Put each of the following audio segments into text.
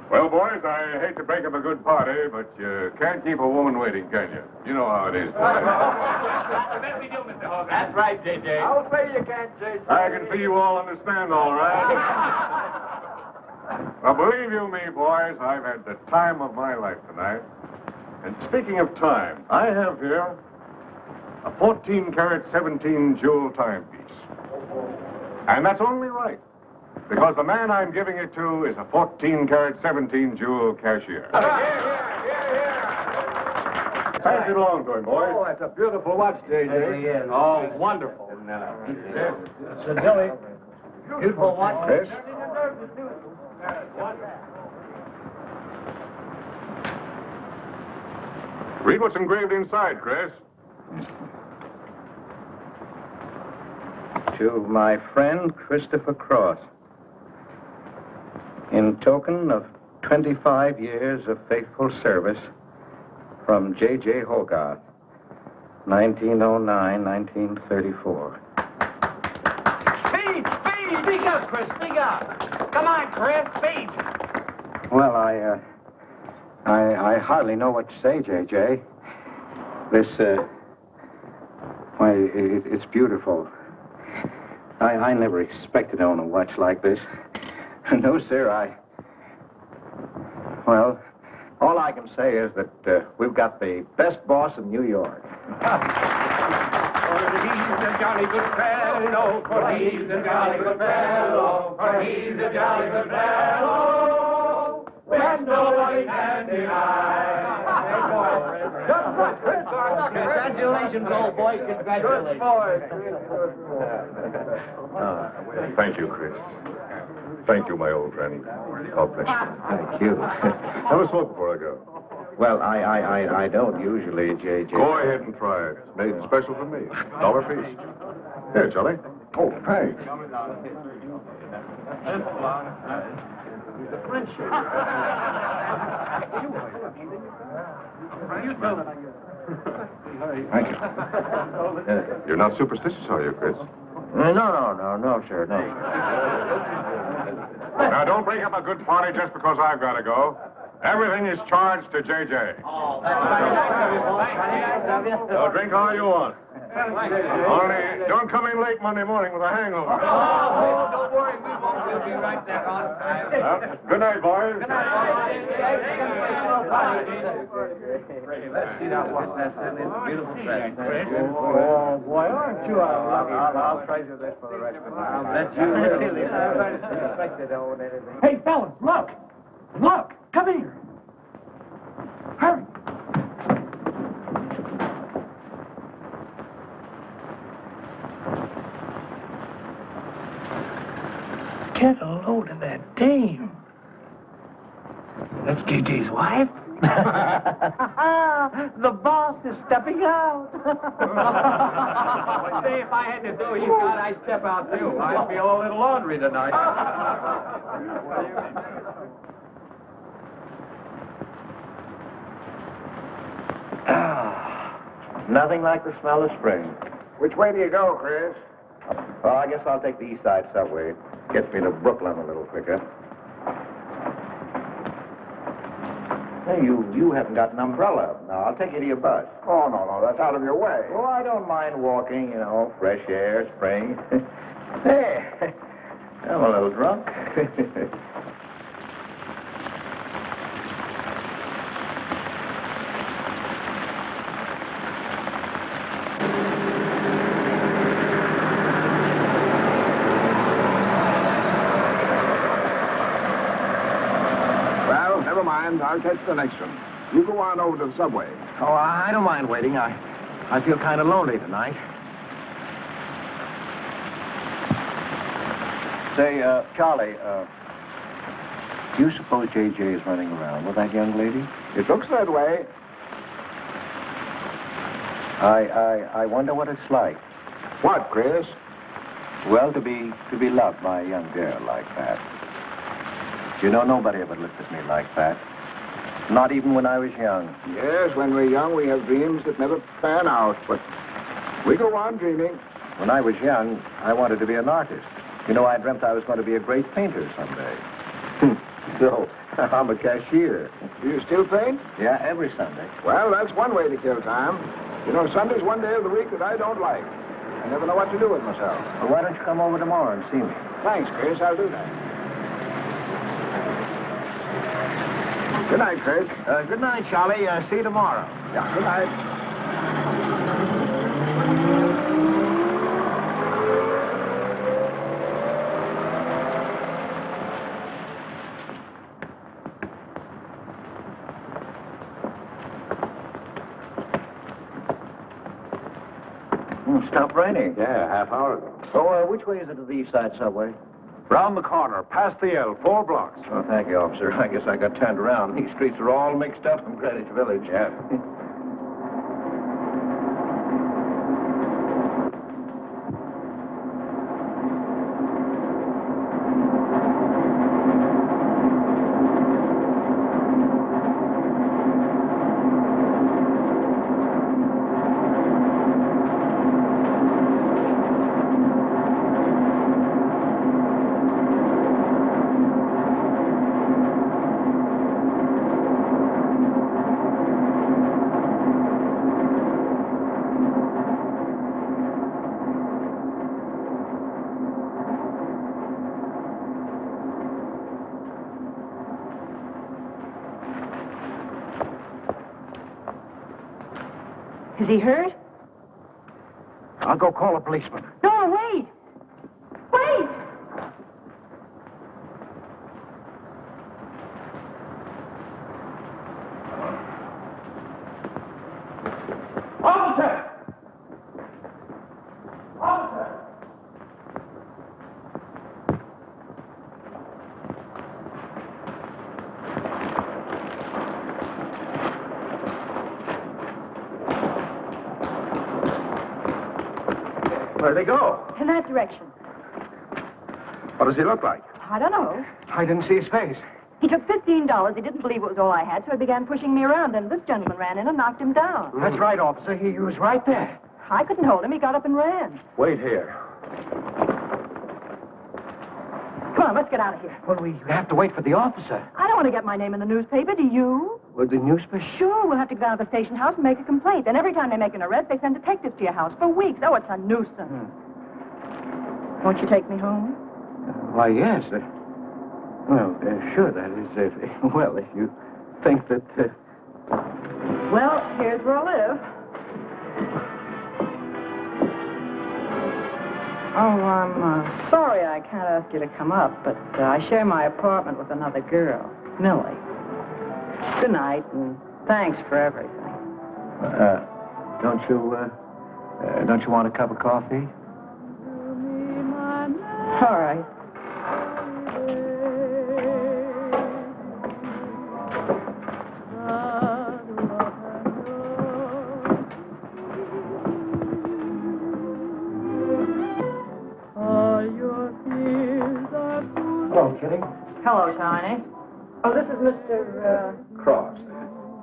Well, boys, I hate to break up a good party, but you can't keep a woman waiting, can you? You know how it is. That's right, J.J. I'll say you can't, J.J. I can see you all understand, all right. Well, believe you me, boys, I've had the time of my life tonight. And speaking of time, I have here a 14-carat 17-jewel timepiece. And that's only right, because the man I'm giving it to is a 14-carat 17-jewel cashier. Pass it along to him, boys. Oh, that's a beautiful watch, J.J. Oh, wonderful. So, Billy, beautiful watch. Chris? Read what's engraved inside, Chris. To my friend Christopher Cross, in token of 25 years of faithful service, from J.J. Hogarth, 1909-1934. Speed! Speak up, Chris, speak up. Come on, Chris, speed. Well, I hardly know what to say, J.J. This, it's beautiful. I never expected to own a watch like this. No, sir, well, all I can say is that we've got the best boss in New York. For he's a jolly good fellow, for he's a jolly good fellow, for he's a jolly good fellow, when nobody can deny. Congratulations, old boy, congratulations. Thank you, Chris. Thank you, my old friend. God bless you. Thank you. Have a smoke before I go. Well, I don't usually, J.J. Go ahead and try it. It's made special for me. $1 piece. Here, Charlie. Oh, thanks. Thank you. You're not superstitious, are you, Chris? No, sir, no. Now, don't break up a good party just because I've got to go. Everything is charged to J.J. Oh, that's nice of you. So drink all you want. Only don't come in late Monday morning with a hangover. Oh, don't worry, we won't. We'll be right there on time. Good night, boys. Good night, let's see that watch. That's a beautiful dress. Oh, boy, aren't you I'll treasure this for the rest of my life. I'll bet you really Expected to own anything. Hey, fellas, look! Look! Come here! Hurry! Get a load of that dame. That's JJ's wife. The boss is stepping out. Say, if I had to do his God, I'd step out too. I'd feel a little laundry tonight. Nothing like the smell of spring. Which way do you go, Chris? Well, I guess I'll take the East Side subway. Gets me to Brooklyn a little quicker. Hey, you haven't got an umbrella. Now, I'll take you to your bus. Oh, no, that's out of your way. Oh, I don't mind walking, fresh air, spring. Hey, I'm a little drunk. Well, never mind. I'll catch the next one. You go on over to the subway. Oh, I don't mind waiting. I feel kind of lonely tonight. Say, Charlie, do you suppose J.J. is running around with that young lady? It looks that way. I wonder what it's like. What, Chris? Well, to be loved by a young girl like that. You know, nobody ever looked at me like that. Not even when I was young. Yes, when we're young, we have dreams that never pan out, but we go on dreaming. When I was young, I wanted to be an artist. You know, I dreamt I was going to be a great painter someday. So, I'm a cashier. Do you still paint? Yeah, every Sunday. Well, that's one way to kill time. You know, Sunday's one day of the week that I don't like. I never know what to do with myself. Well, why don't you come over tomorrow and see me? Thanks, Chris. I'll do that. Good night, Chris. Good night, Charlie. See you tomorrow. Yeah, good night. Stopped raining. Yeah, half hour ago. So, which way is it to the East Side Subway? Round the corner, past the L, 4 blocks. Oh, thank you, officer. I guess I got turned around. These streets are all mixed up in Greenwich Village. Yeah. Is he hurt? I'll go call a policeman. No, wait! Wait! Officer! Officer! Where'd they go? In that direction. What does he look like? I don't know. I didn't see his face. He took $15. He didn't believe it was all I had, so he began pushing me around, and this gentleman ran in and knocked him down. That's right, officer. He was right there. I couldn't hold him. He got up and ran. Wait here. Come on, let's get out of here. Well, we have to wait for the officer. I don't want to get my name in the newspaper, do you? With the newspaper? Sure, we'll have to go down to the station house and make a complaint. And every time they make an arrest, they send detectives to your house for weeks. Oh, it's a nuisance. Won't you take me home? Why, yes. Sure, that is, if you think that... Well, here's where I live. Oh, I'm sorry I can't ask you to come up, but I share my apartment with another girl, Millie. Good night, and thanks for everything. Don't you want a cup of coffee? All right. Hello, Kitty. Hello, Tiny. Oh, this is Mr. Cross.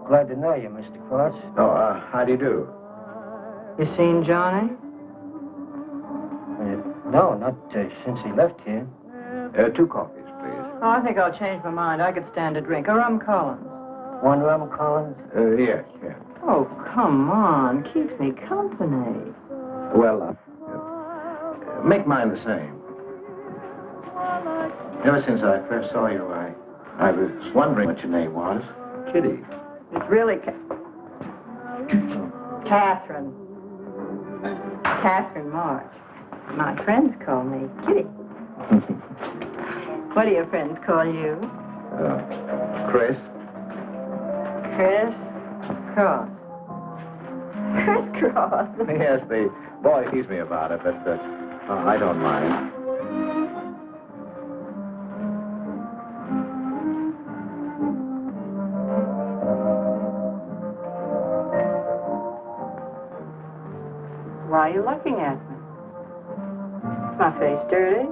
Glad to know you, Mr. Cross. Oh, how do you do? You seen Johnny? No, not since he left here. 2 coffees, please. Oh, I think I'll change my mind. I could stand a drink. A rum Collins. One rum, Collins? Yes. Oh, come on. Keeps me company. Well, make mine the same. Ever since I first saw you, I was wondering what your name was. Kitty. It's really Katherine. Katherine March. My friends call me Kitty. What do your friends call you? Chris. Chris Cross. Chris Cross. Yes, the boy teased me about it, but I don't mind. Why are you looking at me? Is my face dirty?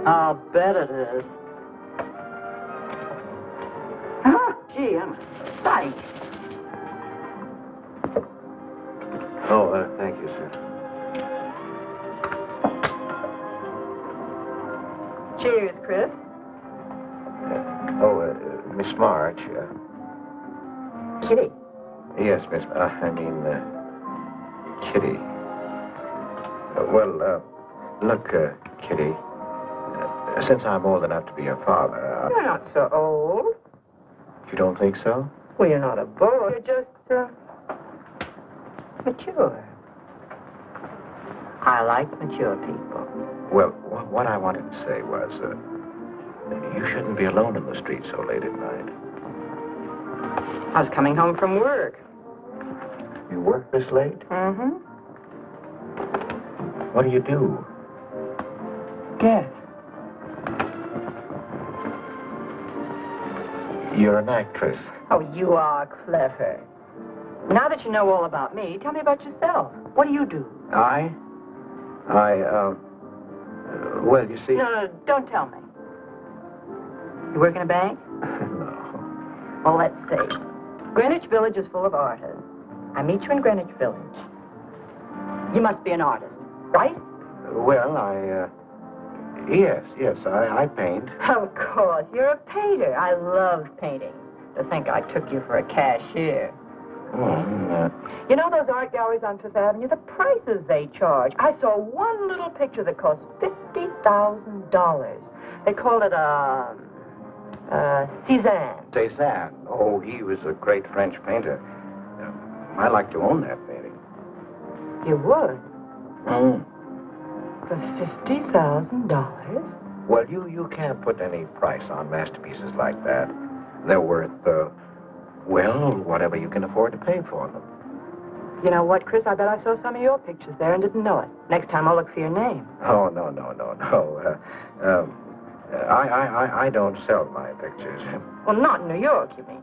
I'll bet it is. Ah, gee, I'm a sight. Oh, thank you, sir. Cheers, Chris. Miss March. Kitty. Yes, Miss. Kitty. Look, Kitty. Since I'm old enough to be your father, You're not so old. you don't think so? Well, you're not a boy. You're just, mature. I like mature people. Well, what I wanted to say was, you shouldn't be alone in the street so late at night. I was coming home from work. You work this late? Mm-hmm. What do you do? Guess. You're an actress. Oh, you are clever. Now that you know all about me, tell me about yourself. What do you do? Well, you see... No, don't tell me. You work in a bank? No. Well, let's see. Greenwich Village is full of artists. I meet you in Greenwich Village. You must be an artist, right? Well, Yes, I paint. Of course. You're a painter. I love painting. To think I took you for a cashier. You know those art galleries on Fifth Avenue? The prices they charge. I saw one little picture that cost $50,000. They call it Cézanne. Cézanne. Oh, he was a great French painter. I'd like to own that painting. You would? For $50,000? Well, you can't put any price on masterpieces like that. They're worth, whatever you can afford to pay for them. You know what, Chris? I bet I saw some of your pictures there and didn't know it. Next time I'll look for your name. Oh, no. I don't sell my pictures. Well, not in New York, you mean?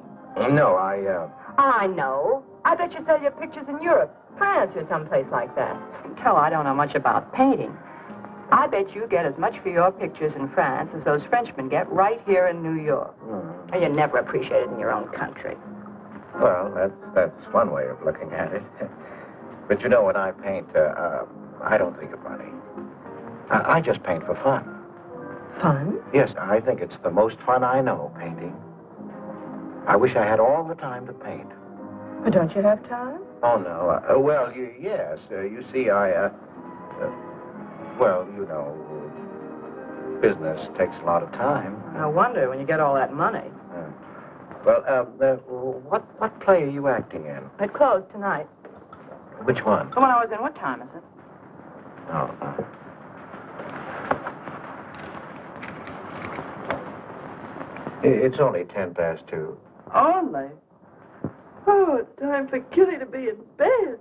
No, I know. I bet you sell your pictures in Europe, France, or someplace like that. You can tell I don't know much about painting. I bet you get as much for your pictures in France as those Frenchmen get right here in New York. And you're never appreciated in your own country. Well, that's one way of looking at it. But you know, when I paint, I don't think of money. I just paint for fun. Fun? Yes, I think it's the most fun I know, painting. I wish I had all the time to paint. But don't you have time? Oh, no. Yes. You see, business takes a lot of time. No wonder when you get all that money. What play are you acting in? It closed tonight. Which one? The one I was in. What time is it? Oh. It's only 2:10. Only? Oh, it's time for Kitty to be in bed.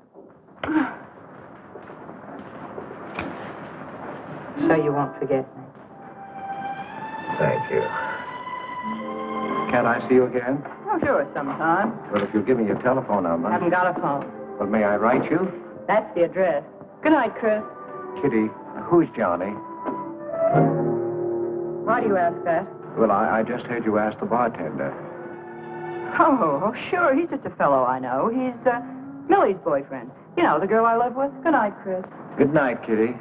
So you won't forget me? Thank you. Can't I see you again? Oh, sure, sometime. Well, if you'll give me your telephone number. I haven't got a phone. Well, may I write you? That's the address. Good night, Chris. Kitty, who's Johnny? Why do you ask that? Well, I just heard you ask the bartender. Oh, sure. He's just a fellow I know. He's Millie's boyfriend. You know, the girl I live with. Good night, Chris. Good night, Kitty.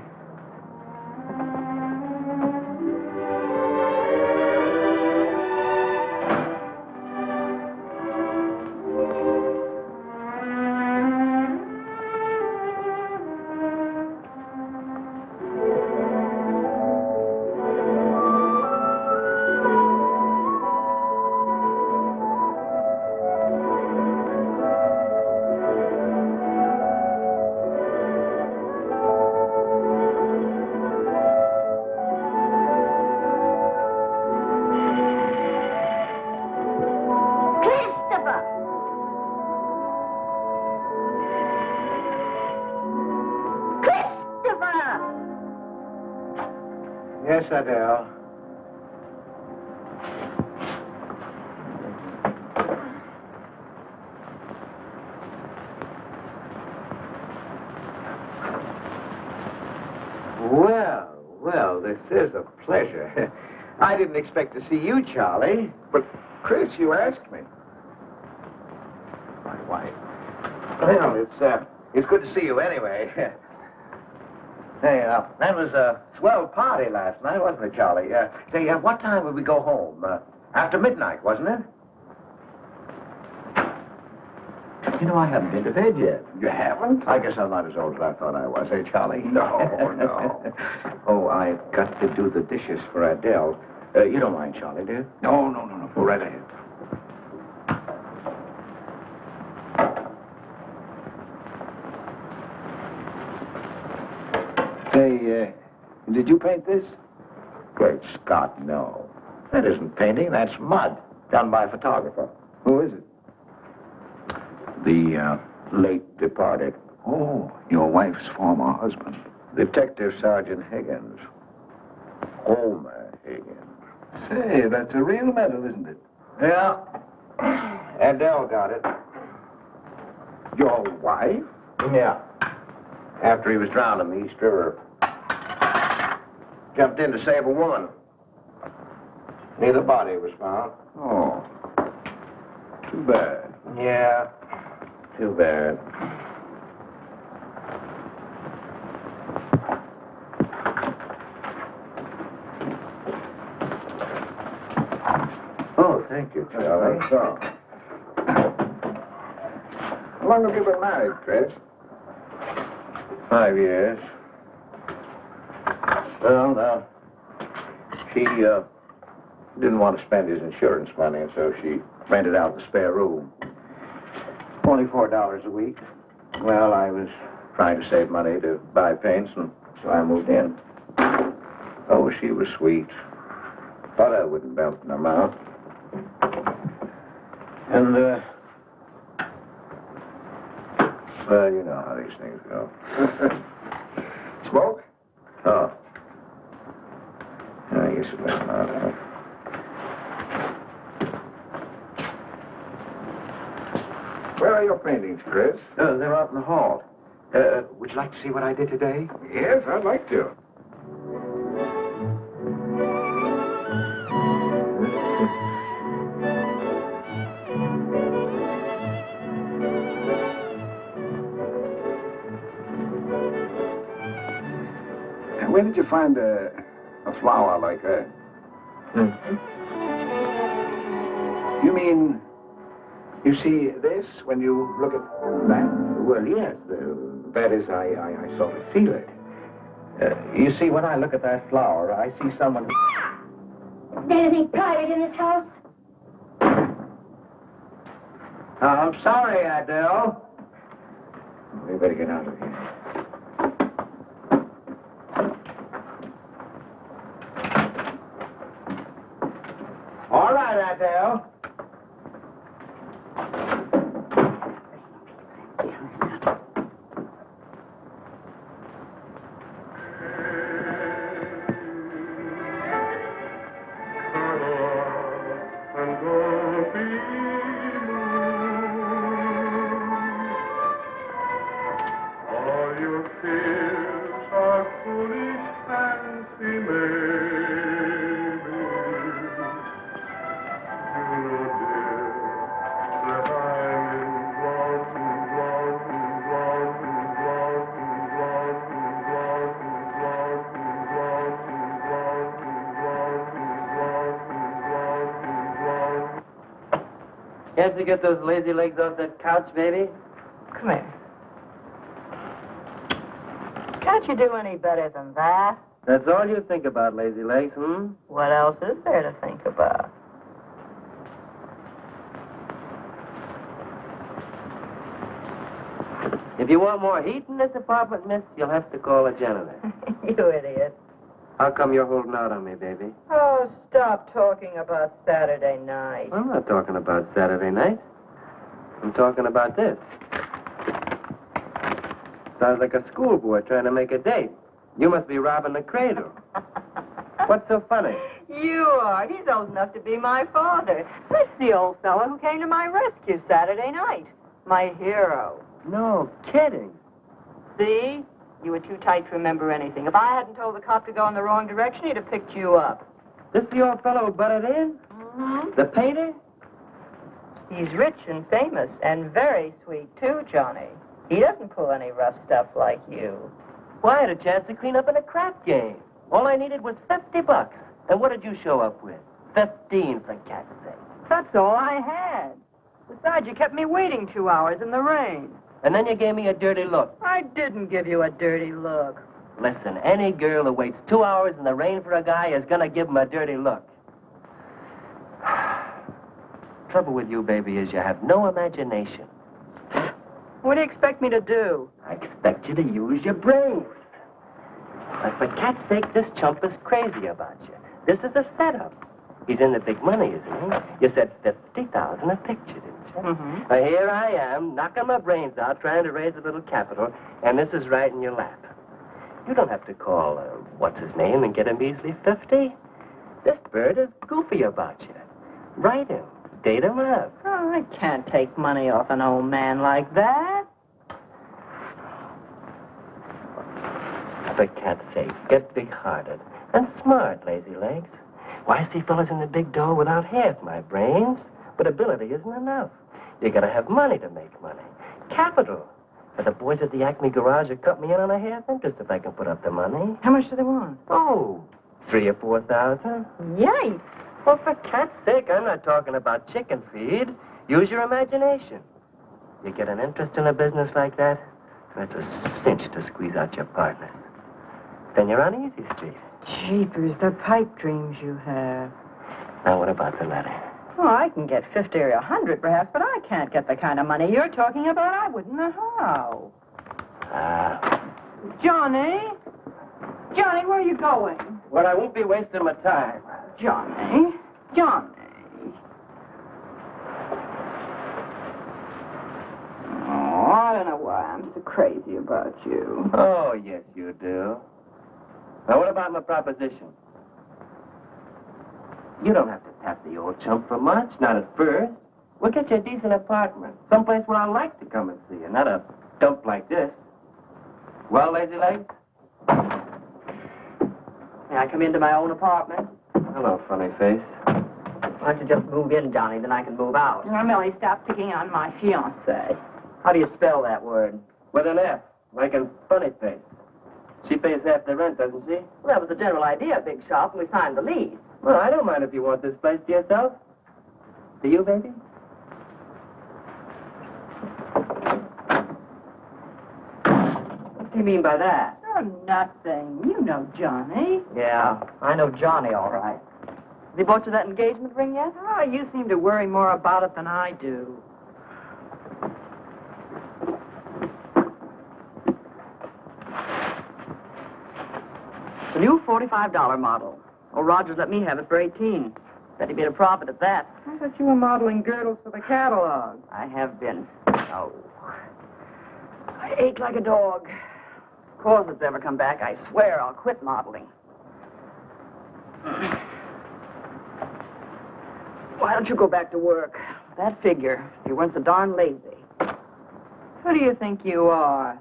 Yes, Adele. Well, this is a pleasure. I didn't expect to see you, Charlie. But, Chris, you asked me. My wife. Well, it's good to see you anyway. Hey, that was a swell party last night, wasn't it, Charlie? Say, what time would we go home? After midnight, wasn't it? You know, I haven't been to bed yet. You haven't? I guess I'm not as old as I thought I was, eh, Charlie? No, no. Oh, I've got to do the dishes for Adele. You don't mind, Charlie, do you? No. Go right ahead. Say, did you paint this? Great Scott, no. That isn't painting, that's mud. Done by a photographer. Who is it? The late departed Oh, your wife's former husband. Detective Sergeant Higgins. Homer Higgins. Say, that's a real medal, isn't it? Yeah. Adele got it. Your wife? Yeah. After he was drowned in the East River. Jumped in to save a woman. Neither body was found. Oh. Too bad. Yeah. Too bad. Oh, thank you, Charlie. So. How long have you been married, Chris? 5 years. Well, she didn't want to spend his insurance money, and so she rented out the spare room. Only $4 a week. Well, I was trying to save money to buy paints, and so I moved in. Oh, she was sweet. Thought I wouldn't melt in her mouth. And, well, you know how these things go. Smoke? Oh. I guess it was not enough. Where are your paintings, Chris? They're out in the hall. Would you like to see what I did today? Yes, I'd like to. Where did you find a flower like that? You mean, you see this when you look at that? Well, yes. That is, I sort of feel it. You see, when I look at that flower, I see someone... Is there anything private in this house? I'm sorry, Adele. We better get out of here. All right, Adele. Can't you get those lazy legs off that couch, baby? Come here. Can't you do any better than that? That's all you think about, lazy legs, hmm? What else is there to think about? If you want more heat in this apartment, miss, you'll have to call a janitor. You idiot. How come you're holding out on me, baby? Oh, stop talking about Saturday night. I'm not talking about Saturday night. I'm talking about this. Sounds like a schoolboy trying to make a date. You must be robbing the cradle. What's so funny? You are. He's old enough to be my father. That's the old fellow who came to my rescue Saturday night. My hero. No kidding. See? You were too tight to remember anything. If I hadn't told the cop to go in the wrong direction, he'd have picked you up. This the old fellow who butted in? Mm-hmm. The painter? He's rich and famous and very sweet, too, Johnny. He doesn't pull any rough stuff like you. Well, I had a chance to clean up in a crap game. All I needed was $50. And what did you show up with? 15, for cat's sake. That's all I had. Besides, you kept me waiting 2 hours in the rain. And then you gave me a dirty look. I didn't give you a dirty look. Listen, any girl who waits 2 hours in the rain for a guy is gonna give him a dirty look. Trouble with you, baby, is you have no imagination. What do you expect me to do? I expect you to use your brains. But for cat's sake, this chump is crazy about you. This is a setup. He's in the big money, isn't he? You said 50,000 a picture, didn't you? Mm-hmm. Now, here I am, knocking my brains out, trying to raise a little capital, and this is right in your lap. You don't have to call, what's his name, and get a measly 50. This bird is goofy about you. Write him. Date him up. Oh, I can't take money off an old man like that. For cat's sake, get big-hearted and smart, lazy legs. Why, I see fellas in the big door without half my brains, but ability isn't enough. You gotta have money to make money. Capital. But the boys at the Acme garage will cut me in on a half interest if I can put up the money. How much do they want? Oh, 3,000 or 4,000. Yikes. Well, for cat's sake, I'm not talking about chicken feed. Use your imagination. You get an interest in a business like that, it's a cinch to squeeze out your partners. Then you're on Easy Street. Jeepers, the pipe dreams you have. Now, what about the letter? Oh, I can get 50 or 100 perhaps, but I can't get the kind of money you're talking about. I wouldn't know how. Johnny? Johnny, where are you going? Well, I won't be wasting my time. Johnny? Johnny? Oh, I don't know why I'm so crazy about you. Oh, yes, you do. Now, what about my proposition? You don't have to tap the old chump for much, not at first. We'll get you a decent apartment, someplace where I like to come and see you, not a dump like this. Well, lazy legs? May I come into my own apartment? Hello, funny face. Why don't you just move in, Johnny, then I can move out. Now, Millie, stop picking on my fiancée. How do you spell that word? With an F, like in funny face. She pays half the rent, doesn't she? Well, that was the general idea, Big Shop, when we signed the lease. Well, I don't mind if you want this place to yourself. Do you, baby? What do you mean by that? Oh, nothing. You know Johnny. Yeah, I know Johnny, all right. Has he bought you that engagement ring yet? Oh, you seem to worry more about it than I do. It's a new $45 model. Oh, Rogers let me have it for $18. Bet he made a profit at that. I thought you were modeling girdles for the catalog. I have been. Oh. I ache like a dog. Of course, if it's ever come back, I swear I'll quit modeling. Why don't you go back to work? That figure, you weren't so darn lazy. Who do you think you are?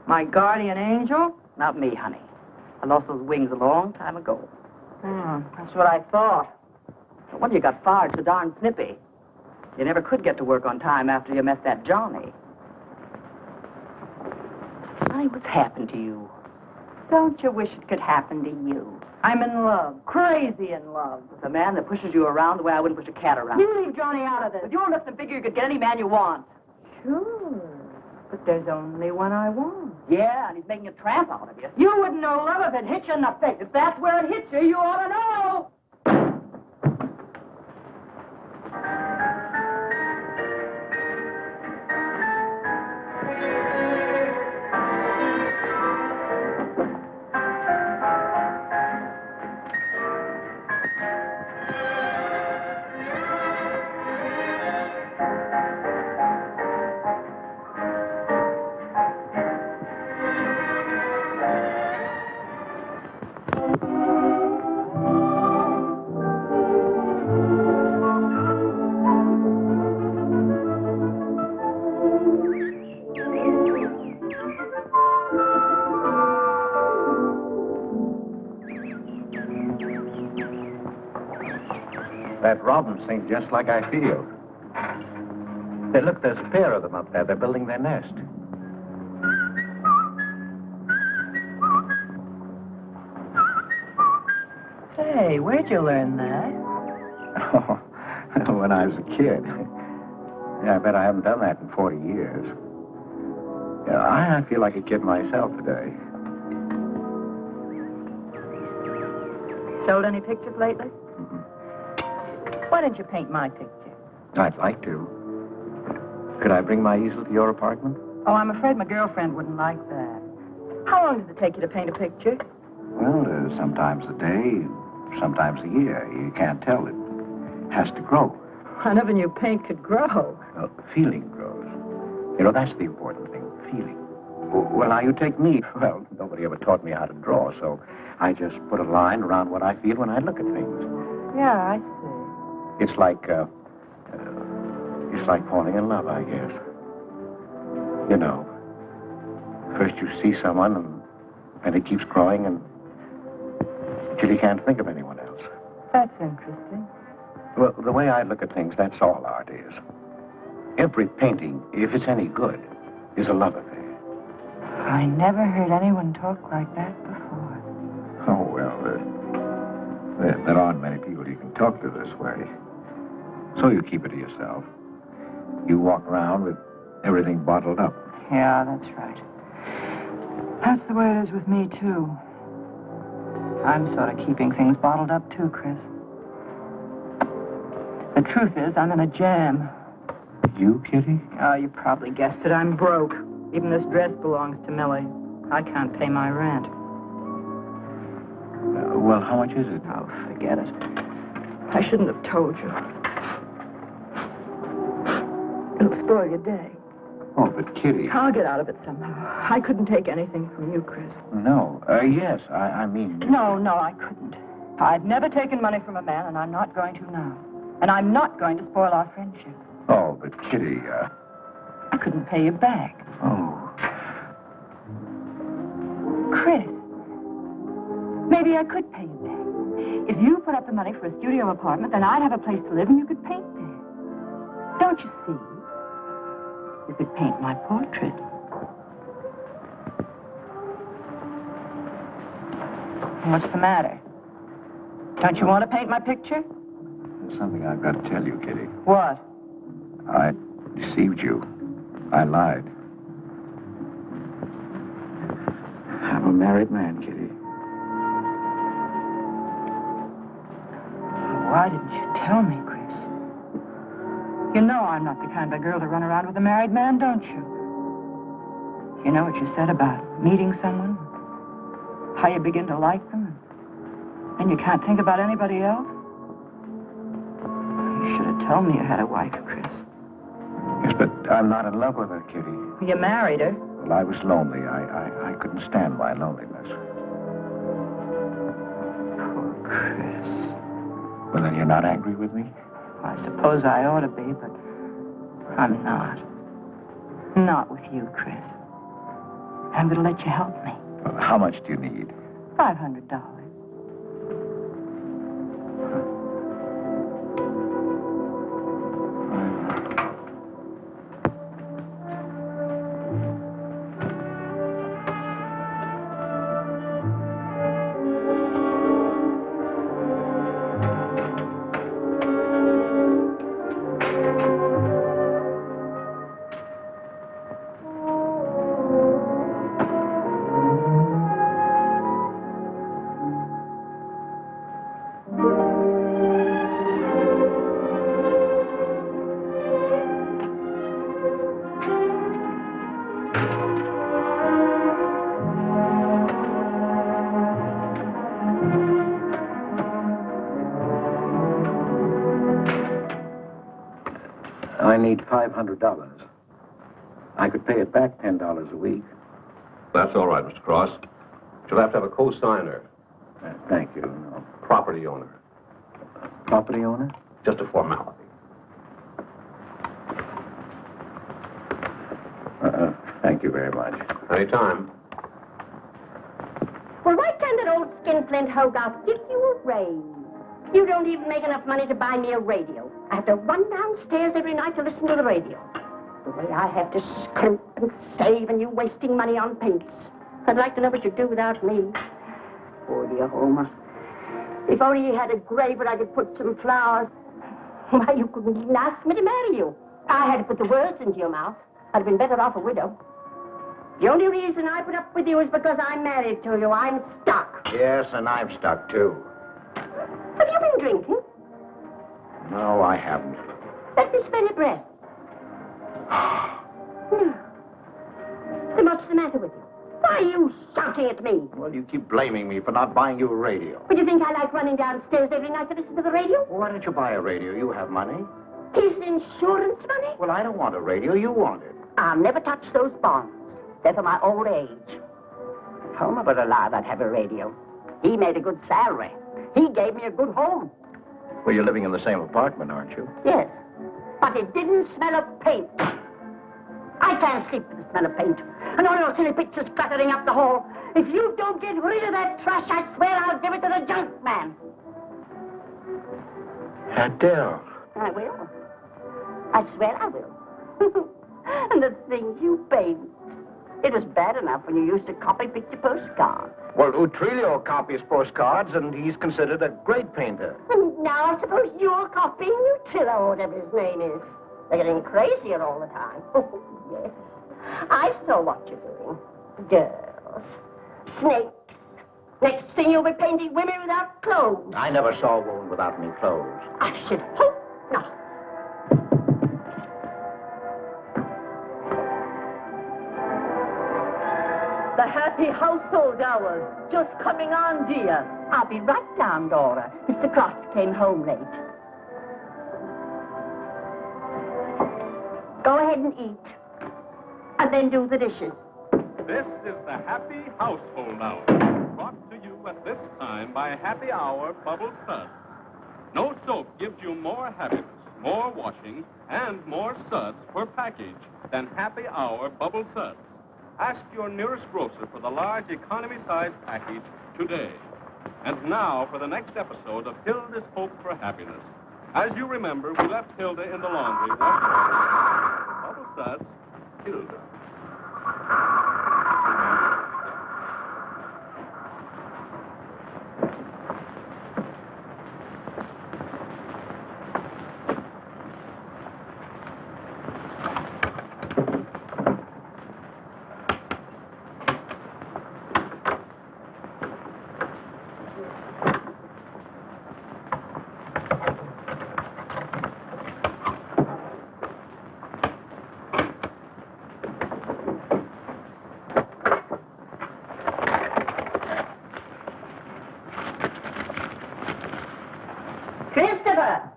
My guardian angel? Not me, honey. I lost those wings a long time ago. That's what I thought. No wonder you got fired so darn snippy. You never could get to work on time after you met that Johnny. Johnny, what's happened to you? Don't you wish it could happen to you? I'm in love, crazy in love. With a man that pushes you around the way I wouldn't push a cat around. You leave Johnny out of this. With your looks and figure, you could get any man you want. Sure, but there's only one I want. Yeah, and he's making a tramp out of you. You wouldn't know love if it hit you in the face. If that's where it hits you, you ought to know. That robin sings just like I feel. Hey, look, there's a pair of them up there. They're building their nest. Say, where'd you learn that? Oh, when I was a kid. Yeah, I bet I haven't done that in 40 years. Yeah, I feel like a kid myself today. Sold any pictures lately? Why don't you paint my picture? I'd like to. Could I bring my easel to your apartment? Oh, I'm afraid my girlfriend wouldn't like that. How long does it take you to paint a picture? Well, sometimes a day, sometimes a year. You can't tell. It has to grow. I never knew paint could grow. Well, feeling grows. You know, that's the important thing, feeling. Well, now, you take me. Well, nobody ever taught me how to draw, so I just put a line around what I feel when I look at things. Yeah, I see. It's like falling in love, I guess. You know, first you see someone, and it keeps growing until you can't think of anyone else. That's interesting. Well, the way I look at things, that's all art is. Every painting, if it's any good, is a love affair. I never heard anyone talk like that before. Oh, well, there aren't many people you can talk to this way. So you keep it to yourself. You walk around with everything bottled up. Yeah, that's right. That's the way it is with me, too. I'm sort of keeping things bottled up, too, Chris. The truth is, I'm in a jam. You, Kitty? Oh, you probably guessed it. I'm broke. Even this dress belongs to Millie. I can't pay my rent. Well, how much is it? Oh, forget it. I shouldn't have told you. It'll spoil your day. Oh, but Kitty... I'll get out of it somehow. I couldn't take anything from you, Chris. No. Yes, I mean... No, I couldn't. I've never taken money from a man, and I'm not going to now. And I'm not going to spoil our friendship. Oh, but Kitty, I couldn't pay you back. Oh. Chris, maybe I could pay you back. If you put up the money for a studio apartment, then I'd have a place to live and you could paint there. Don't you see? You could paint my portrait. What's the matter? Don't you want to paint my picture? There's something I've got to tell you, Kitty. What? I deceived you. I lied. I'm a married man, Kitty. Why didn't you tell me, Chris? You know I'm not the kind of girl to run around with a married man, don't you? You know what you said about meeting someone? How you begin to like them? And you can't think about anybody else? You should have told me you had a wife, Chris. Yes, but I'm not in love with her, Kitty. You married her. Well, I was lonely. I couldn't stand my loneliness. Poor Chris. Well, then you're not angry with me? I suppose I ought to be, but I'm not. Not with you, Chris. I'm going to let you help me. Well, how much do you need? $500. I need $500. I could pay it back $10 a week. That's all right, Mr. Cross. You'll have to have a co-signer. Thank you. No. Property owner. Property owner? Just a formality. Thank you very much. Anytime. Well, why can't that old skinflint Hogarth give you a raise? You don't even make enough money to buy me a radio. I have to run downstairs every night to listen to the radio. The way I have to scrimp and save and you wasting money on paints. I'd like to know what you'd do without me. Poor dear Homer. If only you had a grave where I could put some flowers. Why, you couldn't even ask me to marry you. I had to put the words into your mouth. I'd have been better off a widow. The only reason I put up with you is because I'm married to you. I'm stuck. Yes, and I'm stuck, too. Have you been drinking? No, I haven't. Let me smell your breath. No. Then what's the matter with you? Why are you shouting at me? Well, you keep blaming me for not buying you a radio. But you think I like running downstairs every night to listen to the radio? Well, why don't you buy a radio? You have money. Is insurance money? Well, I don't want a radio. You want it. I'll never touch those bonds. They're for my old age. If Homer were alive, I'd have a radio. He made a good salary. He gave me a good home. Well, you're living in the same apartment, aren't you? Yes, but it didn't smell of paint. I can't sleep with the smell of paint. And all your silly pictures cluttering up the hall. If you don't get rid of that trash, I swear I'll give it to the junk man. Adele. I will. I swear I will. And the things you paint. It was bad enough when you used to copy picture postcards. Well, Utrillo copies postcards, and he's considered a great painter. And now I suppose you're copying Utrillo, or whatever his name is. They're getting crazier all the time. Oh, yes. I saw what you're doing. Girls. Snakes. Next thing you'll be painting women without clothes. I never saw a woman without any clothes. I should hope not. The happy household hours. Just coming on, dear. I'll be right down, Dora. Mr. Cross came home late. Go ahead and eat. And then do the dishes. This is the Happy Household Hour, brought to you at this time by Happy Hour Bubble Suds. No soap gives you more happiness, more washing, and more suds per package than Happy Hour Bubble Suds. Ask your nearest grocer for the large economy-sized package today. And now for the next episode of Hilda's Hope for Happiness. As you remember, we left Hilda in the laundry washing Bubble Suds, Hilda. Christopher!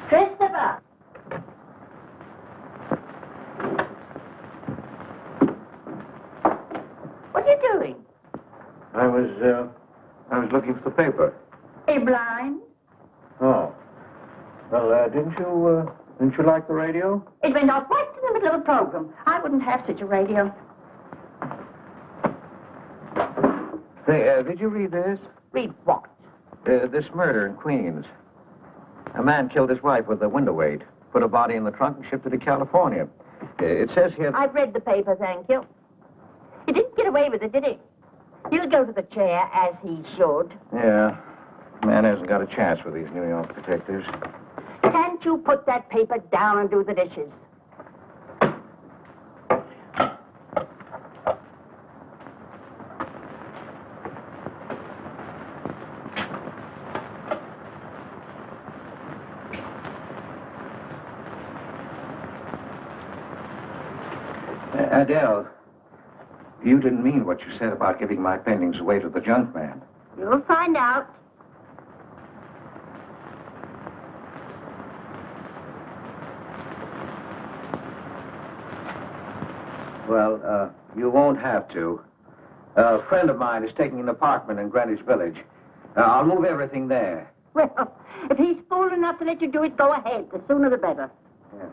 Christopher! What are you doing? I was looking for the paper. Are you blind? Oh. Well, didn't you like the radio? It went off right in the middle of a program. I wouldn't have such a radio. Hey, did you read this? Read what? This murder in Queens. A man killed his wife with a window weight, put her body in the trunk and shipped it to California. It says here... I've read the paper, thank you. He didn't get away with it, did he? He'll go to the chair, as he should. Yeah. Man hasn't got a chance with these New York detectives. Can't you put that paper down and do the dishes? Adele, you didn't mean what you said about giving my paintings away to the junk man. You'll find out. Well, you won't have to. A friend of mine is taking an apartment in Greenwich Village. I'll move everything there. Well, if he's fool enough to let you do it, go ahead. The sooner the better. Yeah.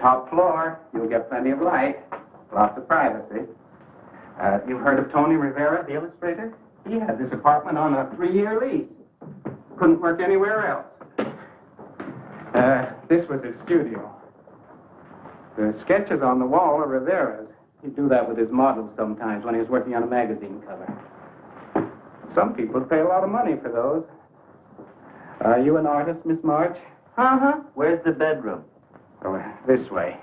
Top floor. You'll get plenty of light. Lots of privacy. You've heard of Tony Rivera, the illustrator? He had this apartment on a 3-year lease. Couldn't work anywhere else. This was his studio. The sketches on the wall are Rivera's. He'd do that with his models sometimes when he was working on a magazine cover. Some people pay a lot of money for those. Are you an artist, Miss March? Uh-huh. Where's the bedroom? Oh, this way.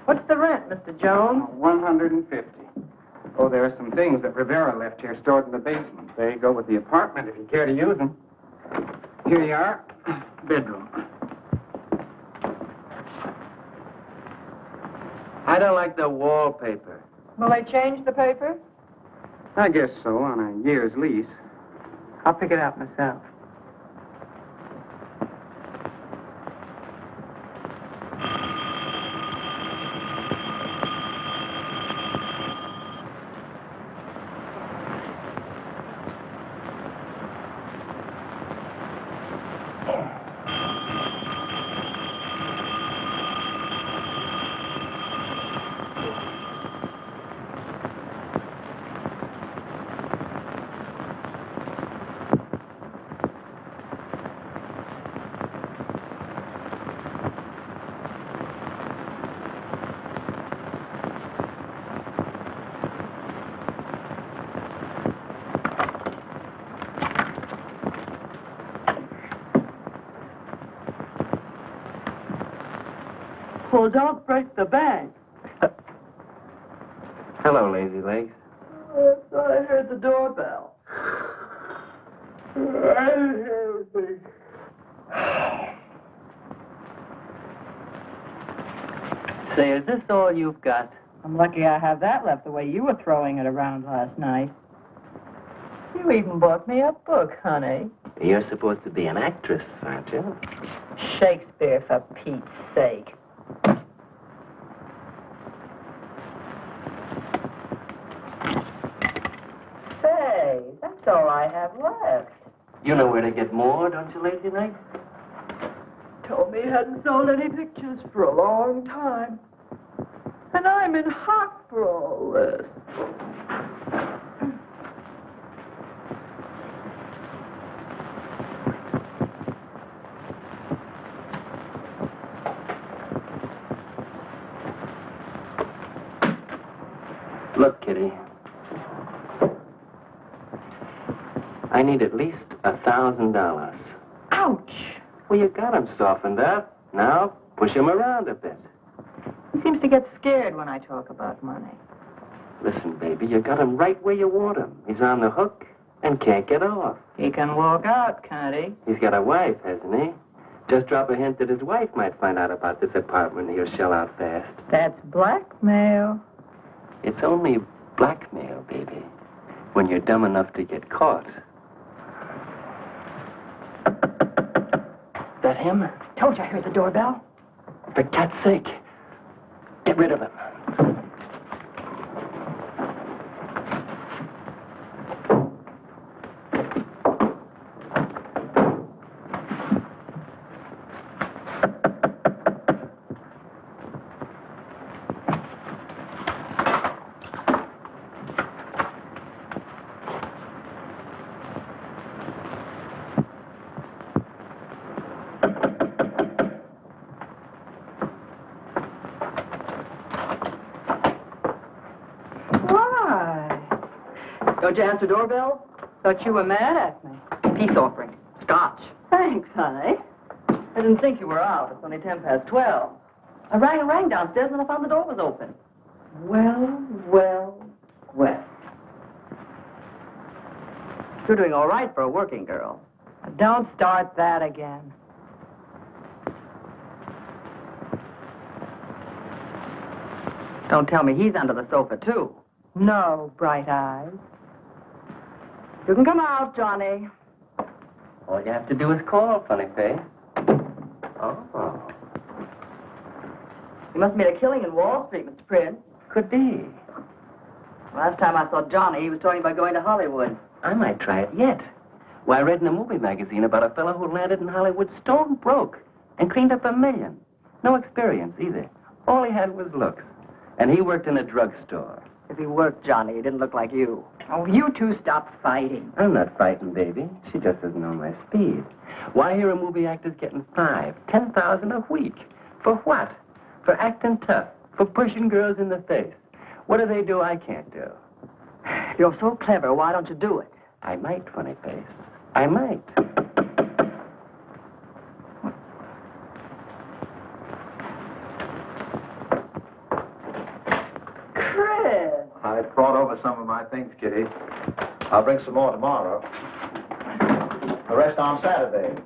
What's the rent, Mr. Jones? 150. Oh, there are some things that Rivera left here stored in the basement. They go with the apartment if you care to use them. Here you are. Bedroom. I don't like the wallpaper. Will they change the paper? I guess so, on a year's lease. I'll pick it out myself. Well, don't break the bank. Hello, Lazy Legs. I thought I heard the doorbell. I didn't hear anything. Say, is this all you've got? I'm lucky I have that left the way you were throwing it around last night. You even bought me a book, honey. You're supposed to be an actress, aren't you? Shakespeare, for Pete's sake. Say, that's all I have left. You know where to get more, don't you, Lazy Legs? Told me he hadn't sold any pictures for a long time. And I'm in hock for all this. Look, Kitty. I need at least $1,000. Ouch! Well, you got him softened up. Now, push him around a bit. He seems to get scared when I talk about money. Listen, baby, you got him right where you want him. He's on the hook and can't get off. He can walk out, can't he? He's got a wife, hasn't he? Just drop a hint that his wife might find out about this apartment and he'll shell out fast. That's blackmail. It's only blackmail, baby, when you're dumb enough to get caught. That him? Told you I heard the doorbell. For cat's sake, get rid of him. Don't you answer doorbell? Thought you were mad at me. Peace offering. Scotch. Thanks, honey. I didn't think you were out. It's only 12:10. I rang downstairs and I found the door was open. Well. You're doing all right for a working girl. Don't start that again. Don't tell me he's under the sofa, too. No, Bright Eyes. You can come out, Johnny. All you have to do is call, funny face. Oh. You must have made a killing in Wall Street, Mr. Prince. Could be. Last time I saw Johnny, he was talking about going to Hollywood. I might try it yet. Well, I read in a movie magazine about a fellow who landed in Hollywood stone broke and cleaned up $1 million. No experience either. All he had was looks. And he worked in a drugstore. If he worked Johnny, he didn't look like you. Oh, you two stop fighting. I'm not frightened, baby. She just doesn't know my speed. Why here are movie actors getting $5,000-$10,000 a week? For what? For acting tough. For pushing girls in the face. What do they do I can't do? You're so clever. Why don't you do it? I might, funny face. I might. Chris! I brought over some of my things, Kitty. I'll bring some more tomorrow. The rest on Saturday.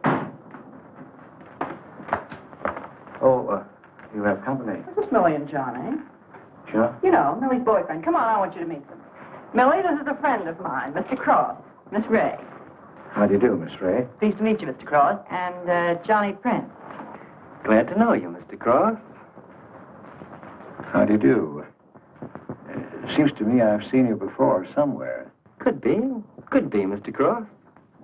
Oh, you have company. This is Millie and Johnny. Sure. You know, Millie's boyfriend. Come on, I want you to meet them. Millie, this is a friend of mine, Mr. Cross. Miss Ray. How do you do, Miss Ray? Pleased to meet you, Mr. Cross. And Johnny Prince. Glad to know you, Mr. Cross. How do you do? Seems to me I've seen you before somewhere. Could be. Could be, Mr. Cross.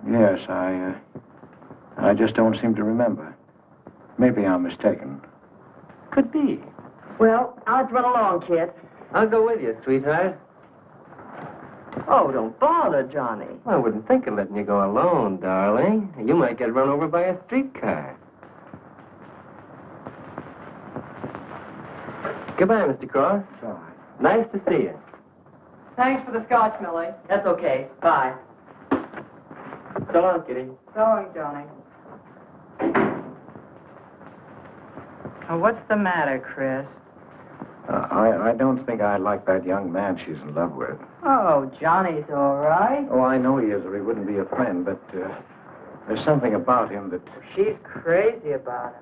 Yes, I just don't seem to remember. Maybe I'm mistaken. Could be. Well, I'll have to run along, kid. I'll go with you, sweetheart. Oh, don't bother, Johnny. Well, I wouldn't think of letting you go alone, darling. You might get run over by a streetcar. Goodbye, Mr. Cross. Sorry. Nice to see you. Thanks for the scotch, Millie. That's okay. Bye. So long, Kitty. So long, Johnny. Oh, what's the matter, Chris? I don't think I like that young man she's in love with. Oh, Johnny's all right. Oh, I know he is, or he wouldn't be a friend, but there's something about him that... She's crazy about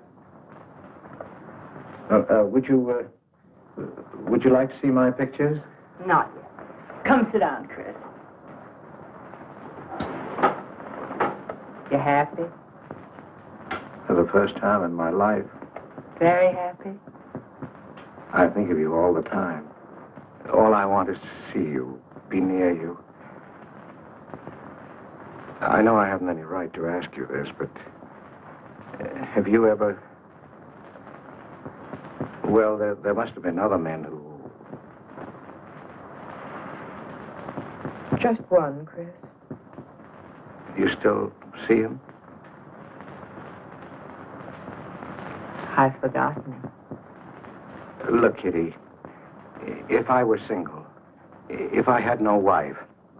him. Would you like to see my pictures? Not yet. Come sit down, Chris. You happy? For the first time in my life, Very happy? I think of you all the time. All I want is to see you, be near you. I know I haven't any right to ask you this, but have you ever... Well, there must have been other men who... Just one, Chris. You still see him? I've forgotten him. Look, Kitty, if I were single, if I had no wife...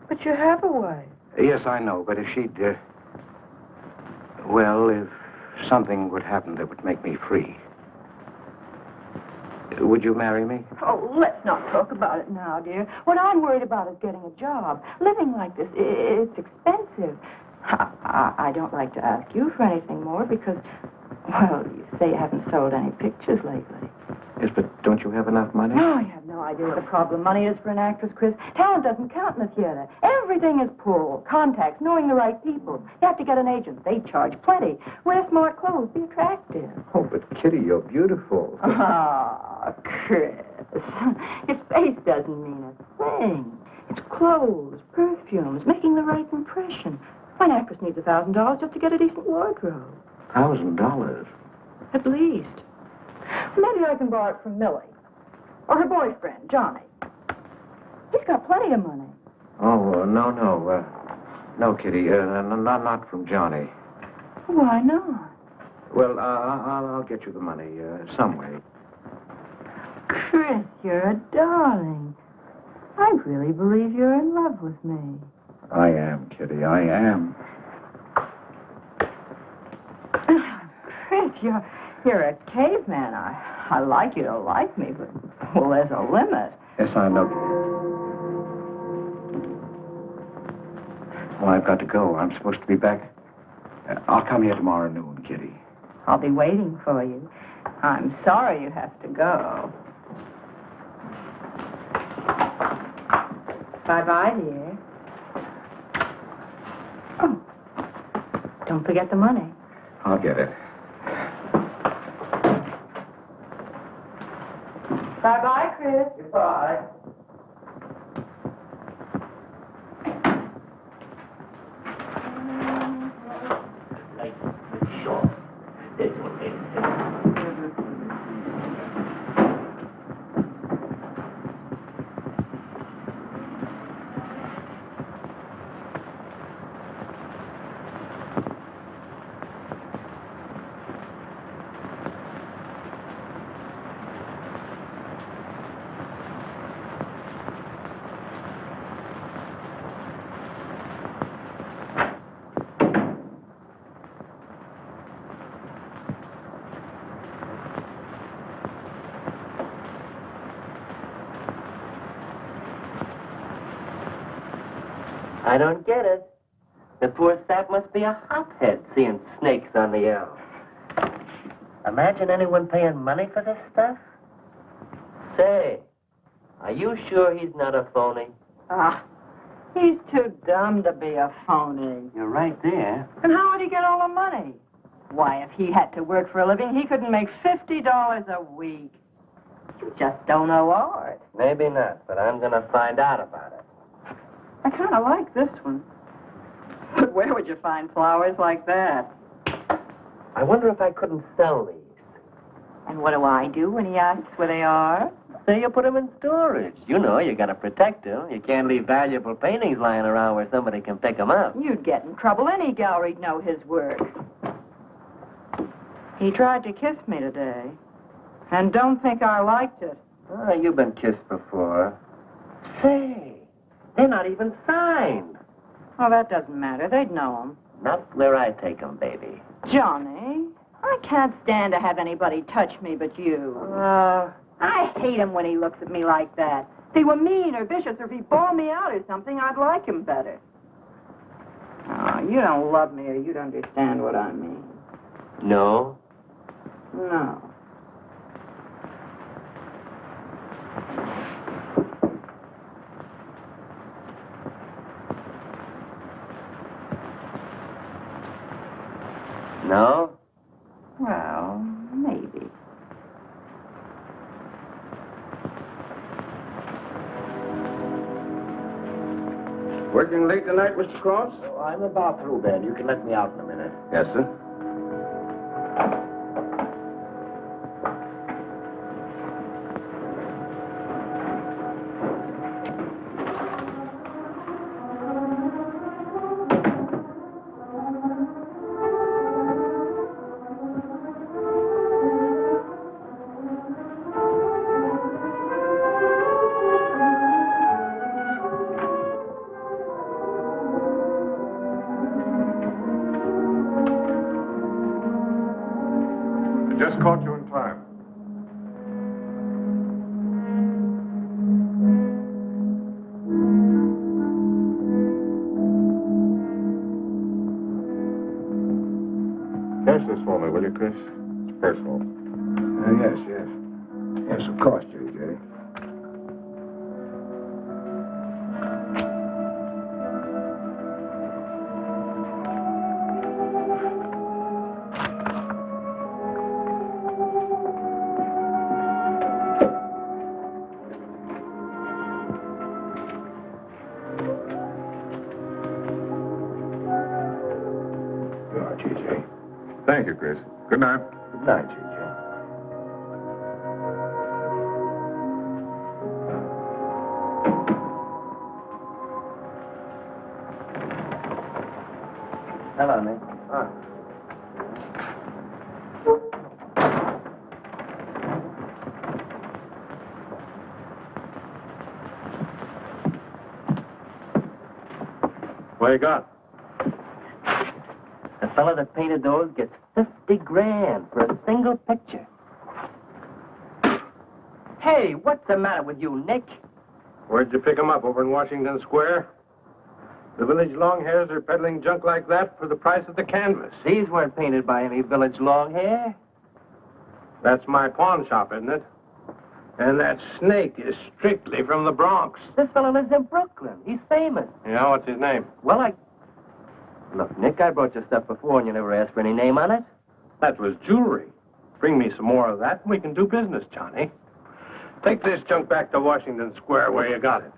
But you have a wife. Yes, I know, but if she'd... well, if something would happen that would make me free... Would you marry me? Oh, let's not talk about it now, dear. What I'm worried about is getting a job. Living like this, it's expensive. I don't like to ask you for anything more because, well, you say you haven't sold any pictures lately. Yes, but don't you have enough money? No, you have no idea what the problem money is for an actress, Chris. Talent doesn't count in the theater. Everything is pull, contacts, knowing the right people. You have to get an agent. They charge plenty. Wear smart clothes. Be attractive. Oh, but Kitty, you're beautiful. Ah, Chris. Your face doesn't mean a thing. It's clothes, perfumes, making the right impression. An actress needs $1,000 just to get a decent wardrobe. $1,000? At least. Maybe I can borrow it from Millie. Or her boyfriend, Johnny. He's got plenty of money. Oh, no. No, Kitty, not from Johnny. Why not? Well, I'll get you the money some way. Chris, you're a darling. I really believe you're in love with me. I am, Kitty, I am. Chris, you're a caveman. I like you to like me, but, well, there's a limit. Yes, I know. Well, I've got to go. I'm supposed to be back. I'll come here tomorrow noon, Kitty. I'll be waiting for you. I'm sorry you have to go. Bye-bye, dear. Oh, don't forget the money. I'll get it. Bye-bye, Chris. Goodbye. I don't get it. The poor sap must be a hophead seeing snakes on the L. Imagine anyone paying money for this stuff? Say, are you sure he's not a phony? Ah, he's too dumb to be a phony. You're right there. And how would he get all the money? Why, if he had to work for a living, he couldn't make $50 a week. You just don't know art. Maybe not, but I'm going to find out about it. I kind of like this one. But where would you find flowers like that? I wonder if I couldn't sell these. And what do I do when he asks where they are? Say you put them in storage. You know, you got to protect them. You can't leave valuable paintings lying around where somebody can pick them up. You'd get in trouble. Any gallery'd know his work. He tried to kiss me today. And don't think I liked it. Oh, you've been kissed before. Say, they're not even signed. Oh, that doesn't matter. They'd know them. Not where I take them, baby. Johnny, I can't stand to have anybody touch me but you. I hate him when he looks at me like that. If he were mean or vicious or if he bawled me out or something, I'd like him better. Oh, you don't love me or you'd understand what I mean. No? No. No? Well, maybe. Working late tonight, Mr. Cross? Oh, I'm about through, Ben. You can let me out in a minute. Yes, sir. Just caught you in time. Cash this for me, will you, Chris? It's personal. Yes. Yes, of course, J.J. Thank you, Chris. Good night. Good night, J.J. Hello, Nick. What you got? The fellow that painted those gets $50,000 for a single picture. Hey, what's the matter with you, Nick? Where'd you pick 'em up? Over in Washington Square? The village long hairs are peddling junk like that for the price of the canvas. These weren't painted by any village long hair. That's my pawn shop, isn't it? And that snake is strictly from the Bronx. This fellow lives in Brooklyn. He's famous. Yeah, what's his name? Well, Look, Nick, I brought you stuff before and you never asked for any name on it. That was jewelry. Bring me some more of that and we can do business, Johnny. Take this junk back to Washington Square where you got it.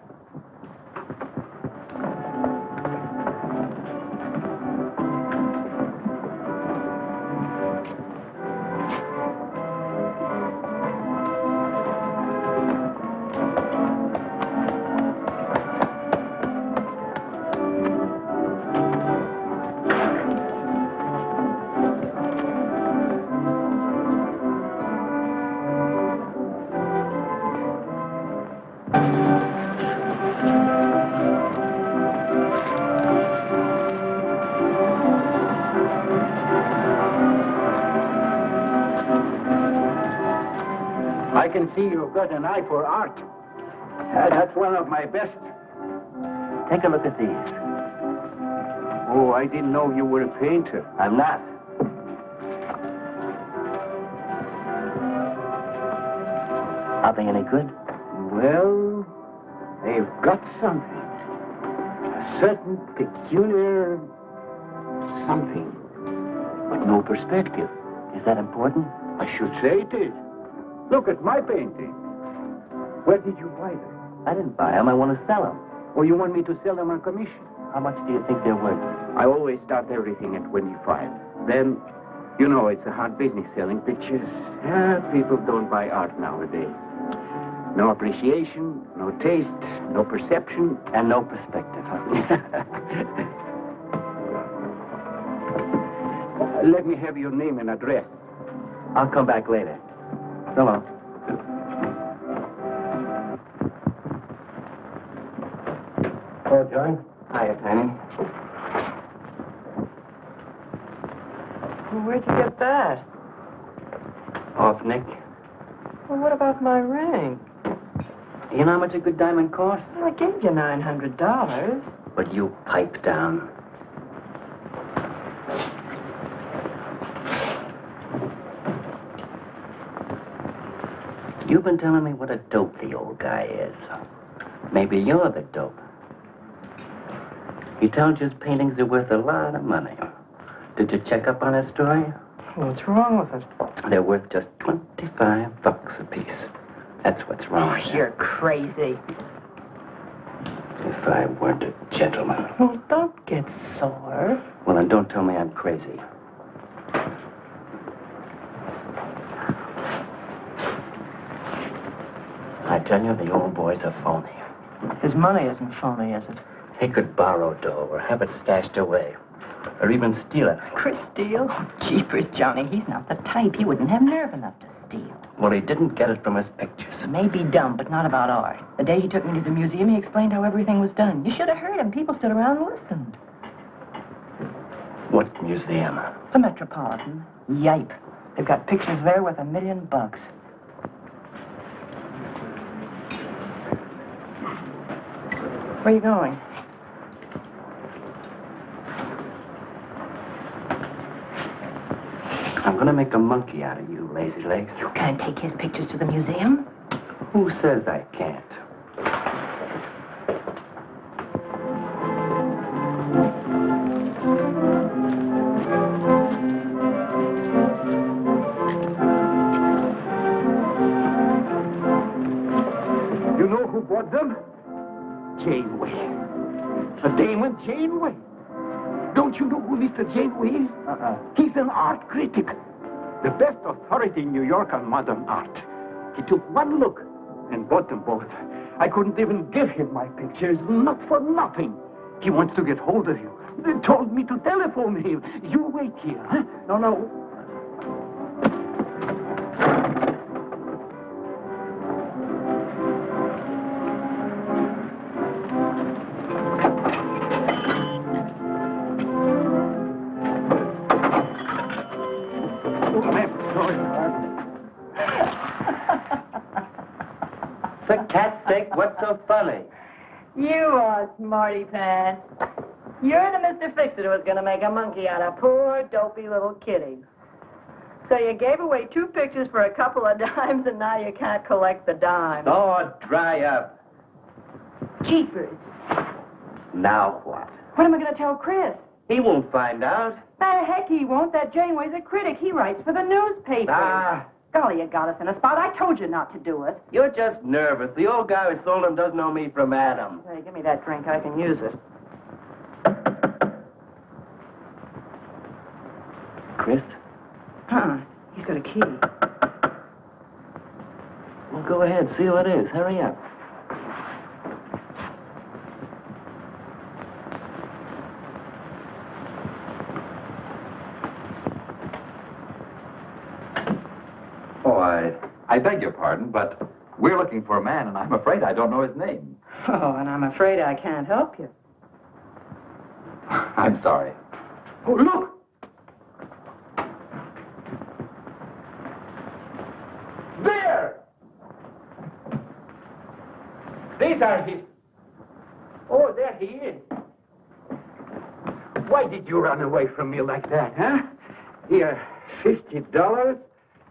I can see you've got an eye for art. That's one of my best. Take a look at these. Oh, I didn't know you were a painter. I'm not. Are they any good? Well, they've got something. A certain peculiar something. But no perspective. Is that important? I should say it is. Look at my painting. Where did you buy them? I didn't buy them. I want to sell them. Or you want me to sell them on commission? How much do you think they're worth? I always start everything at 25. Then, you know, it's a hard business selling pictures. People don't buy art nowadays. No appreciation, no taste, no perception. And no perspective, huh? Let me have your name and address. I'll come back later. So long. Oh, John? Hiya, Tiny. Well, where'd you get that? Off, Nick. Well, what about my ring? You know how much a good diamond costs? Well, I gave you $900. But you pipe down. You've been telling me what a dope the old guy is. Maybe you're the dope. He told you his paintings are worth a lot of money. Did you check up on his story? What's wrong with it? They're worth just $25 a piece. That's what's wrong. Oh, you're crazy. If I weren't a gentleman. Well, don't get sore. Well, then don't tell me I'm crazy. I tell you, the old boy's a phony. His money isn't phony, is it? He could borrow dough or have it stashed away. Or even steal it. Chris steal? Jeepers, Johnny, he's not the type. He wouldn't have nerve enough to steal. Well, he didn't get it from his pictures. He may be dumb, but not about art. The day he took me to the museum, he explained how everything was done. You should have heard him. People stood around and listened. What museum? The Metropolitan. Yipe. They've got pictures there worth $1 million. Where are you going? I'm gonna make a monkey out of you, lazy legs. You can't take his pictures to the museum. Who says I can't? You know who bought them? Janeway. A Damon Janeway. Don't you know who Mr. Janeway is? He's an art critic. The best authority in New York on modern art. He took one look and bought them both. I couldn't even give him my pictures, not for nothing. He wants to get hold of you. They told me to telephone him. You wait here, huh? No. For cat's sake, what's so funny? You are smarty pants. You're the Mr. Fix-It who was going to make a monkey out of poor, dopey little kitty. So you gave away 2 pictures for a couple of dimes, and now you can't collect the dimes. Oh, dry up. Jeepers. Now what? What am I going to tell Chris? He won't find out. The heck he won't. That Janeway's a critic. He writes for the newspaper. Ah. Golly, you got us in a spot. I told you not to do it. You're just nervous. The old guy who sold him doesn't know me from Adam. Hey, give me that drink. I can use it. Chris? He's got a key. Well, go ahead. See who it is. Hurry up. Oh, I beg your pardon, but we're looking for a man, and I'm afraid I don't know his name. Oh, and I'm afraid I can't help you. I'm sorry. Oh, look! There! These are his... Oh, there he is. Why did you run away from me like that, huh? Here, $50,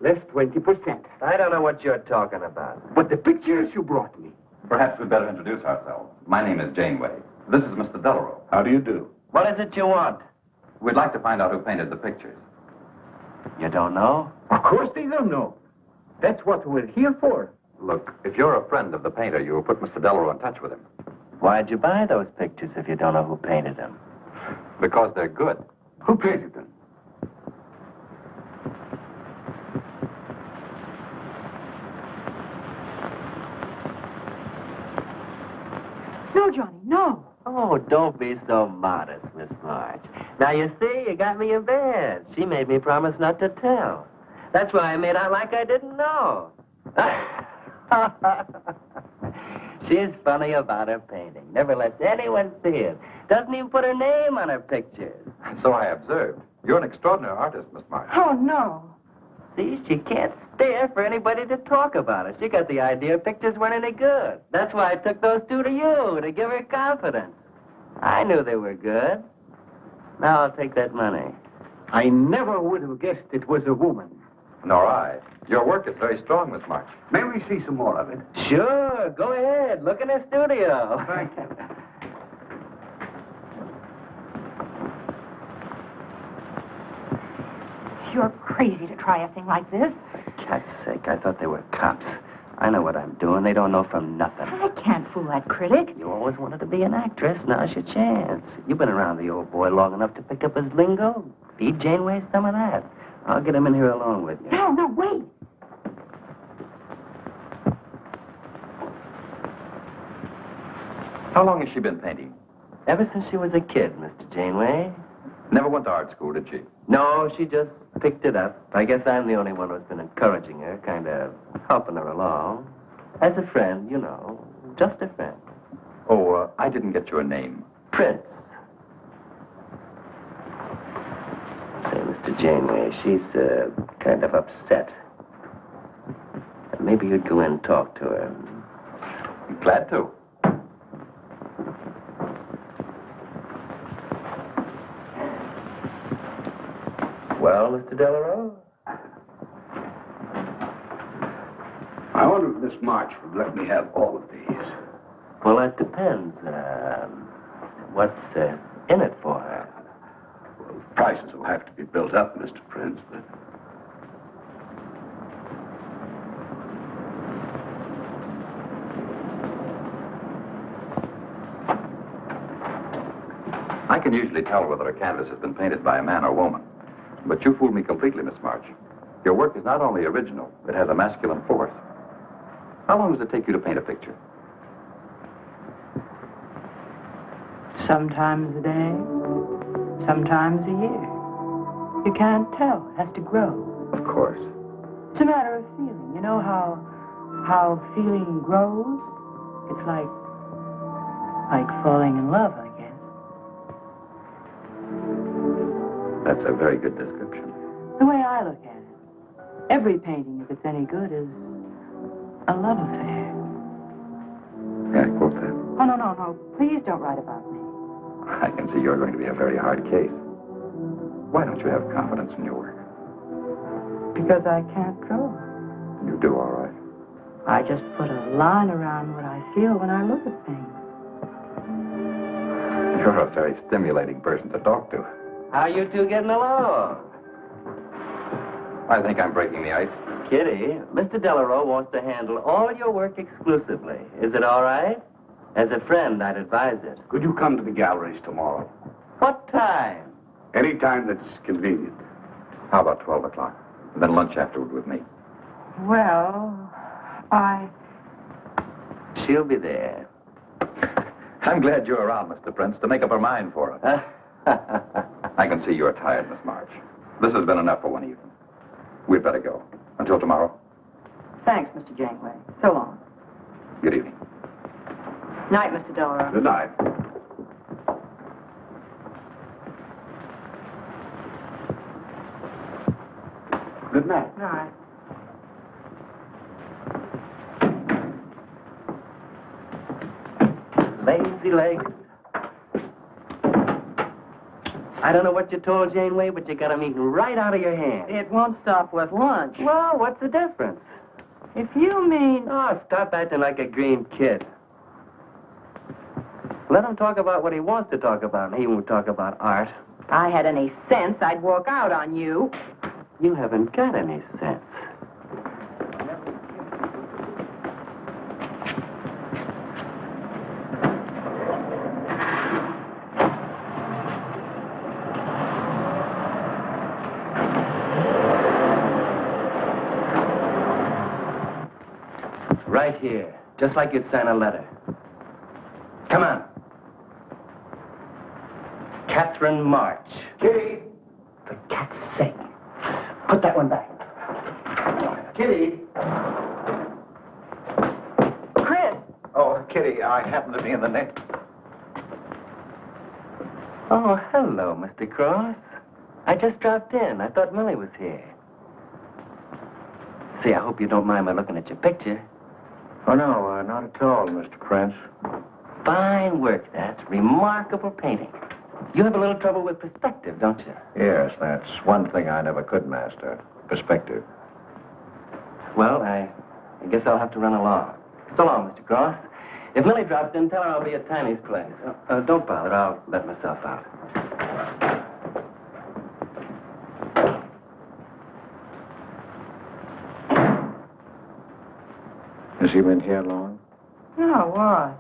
less 20%. I don't know what you're talking about. But the pictures you brought me. Perhaps we'd better introduce ourselves. My name is Janeway. This is Mr. Delarue. How do you do? What is it you want? We'd like to find out who painted the pictures. You don't know? Of course they don't know. That's what we're here for. Look, if you're a friend of the painter, you will put Mr. Delarue in touch with him. Why'd you buy those pictures if you don't know who painted them? Because they're good. Who painted them? No, Johnny, no. Oh, don't be so modest, Miss March. Now, you see, you got me in bed. She made me promise not to tell. That's why I made out like I didn't know. She's funny about her painting. Never lets anyone see it. Doesn't even put her name on her pictures. So I observed. You're an extraordinary artist, Miss March. Oh, no. See, she can't stand for anybody to talk about it. She got the idea pictures weren't any good. That's why I took those two to you, to give her confidence. I knew they were good. Now I'll take that money. I never would have guessed it was a woman. Nor I. Your work is very strong, Miss March. May we see some more of it? Sure, go ahead. Look in the studio. Thank you. You're crazy to try a thing like this. For cat's sake, I thought they were cops. I know what I'm doing. They don't know from nothing. I can't fool that critic. You always wanted to be an actress. Now's your chance. You've been around the old boy long enough to pick up his lingo. Feed Janeway some of that. I'll get him in here along with you. No, wait. How long has she been painting? Ever since she was a kid, Mr. Janeway. Never went to art school, did she? No, she just picked it up. I guess I'm the only one who's been encouraging her, kind of helping her along. As a friend, you know, just a friend. Oh, I didn't get your name. Prince. Say, Mr. Janeway, she's kind of upset. Maybe you'd go in and talk to her. Glad to. Well, Mr. Delarue? I wonder if Miss March would let me have all of these. Well, that depends. What's in it for her? Well, prices will have to be built up, Mr. Prince, but... I can usually tell whether a canvas has been painted by a man or woman. But you fooled me completely, Miss March. Your work is not only original, it has a masculine force. How long does it take you to paint a picture? Sometimes a day, sometimes a year. You can't tell. It has to grow. Of course. It's a matter of feeling. You know how feeling grows? It's like falling in love, I guess. That's a very good description. The way I look at it, every painting, if it's any good, is a love affair. Yeah, I quote that. Oh, no. Please don't write about me. I can see you're going to be a very hard case. Why don't you have confidence in your work? Because I can't draw. You do all right. I just put a line around what I feel when I look at things. You're a very stimulating person to talk to. How you two getting along? I think I'm breaking the ice. Kitty, Mr. Delarue wants to handle all your work exclusively. Is it all right? As a friend, I'd advise it. Could you come to the galleries tomorrow? What time? Any time that's convenient. How about 12 o'clock? And then lunch afterward with me. Well, She'll be there. I'm glad you're around, Mr. Prince, to make up her mind for her. I can see you're tired, Miss March. This has been enough for one evening. We'd better go. Until tomorrow. Thanks, Mr. Janeway. So long. Good evening. Night, Mr. Delarue. Good night. Good night. Night. Lazy legs. I don't know what you told Janeway, but you got 'em eating right out of your hand. It won't stop with lunch. Well, what's the difference? If you mean... Oh, stop acting like a green kid. Let him talk about what he wants to talk about, and he won't talk about art. If I had any sense, I'd walk out on you. You haven't got any sense. Right here, just like you'd sign a letter. Come on. Katherine March. Kitty! For cat's sake. Put that one back. Kitty! Chris! Oh, Kitty, I happen to be in the next. Oh, hello, Mr. Cross. I just dropped in. I thought Millie was here. See, I hope you don't mind my looking at your picture. Oh, no, not at all, Mr. Prince. Fine work, that's remarkable painting. You have a little trouble with perspective, don't you? Yes, that's one thing I never could master. Perspective. Well, I guess I'll have to run along. So long, Mr. Cross. If Millie drops in, tell her I'll be at Tiny's place. Don't bother. I'll let myself out. Has he been here long? No, why?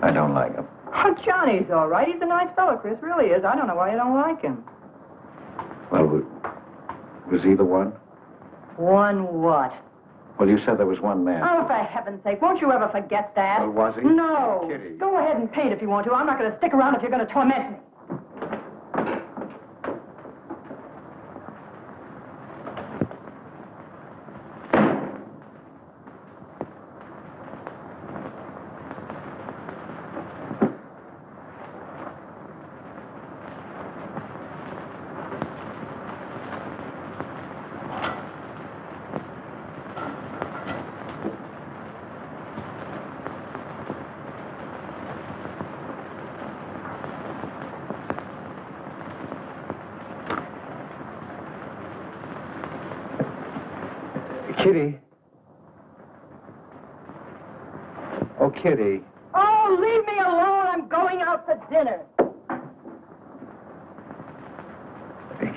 I don't like him. Oh, Johnny's all right. He's a nice fellow, Chris. Really is. I don't know why you don't like him. Well, was he the one? One what? Well, you said there was one man. Oh, for heaven's sake, won't you ever forget that? Well, was he? No. Kitty. Go ahead and paint if you want to. I'm not going to stick around if you're going to torment me. Kitty. Oh, Kitty. Oh, leave me alone. I'm going out for dinner.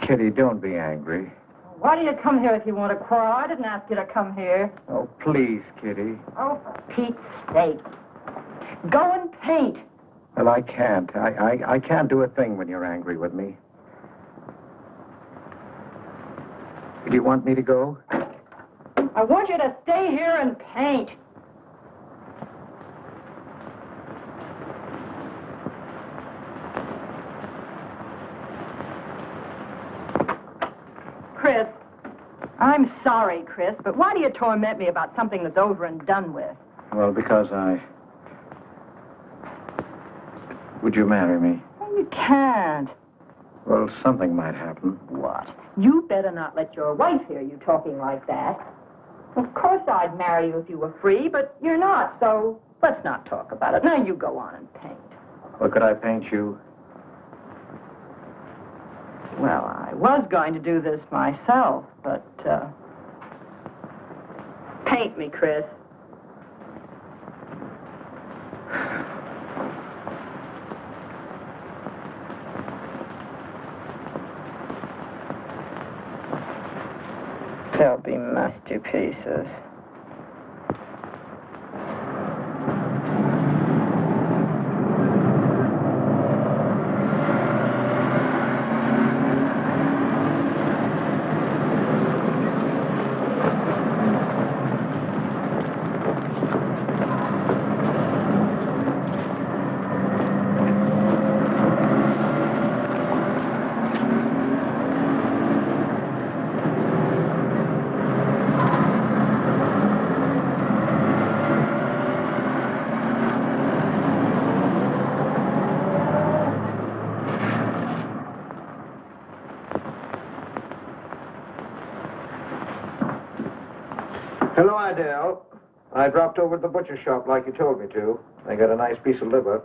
Kitty, don't be angry. Why do you come here if you want to quarrel? I didn't ask you to come here. Oh, please, Kitty. Oh, for Pete's sake. Go and paint. Well, I can't. I can't do a thing when you're angry with me. Do you want me to go? I want you to stay here and paint. Chris, I'm sorry, Chris, but why do you torment me about something that's over and done with? Well, because Would you marry me? Well, you can't. Well, something might happen. What? You better not let your wife hear you talking like that. Of course I'd marry you if you were free, but you're not, so let's not talk about it. Now you go on and paint. Well, could I paint you? Well, I was going to do this myself, but, paint me, Chris. They'll be masterpieces. Hello, Adele. I dropped over to the butcher shop like you told me to. I got a nice piece of liver.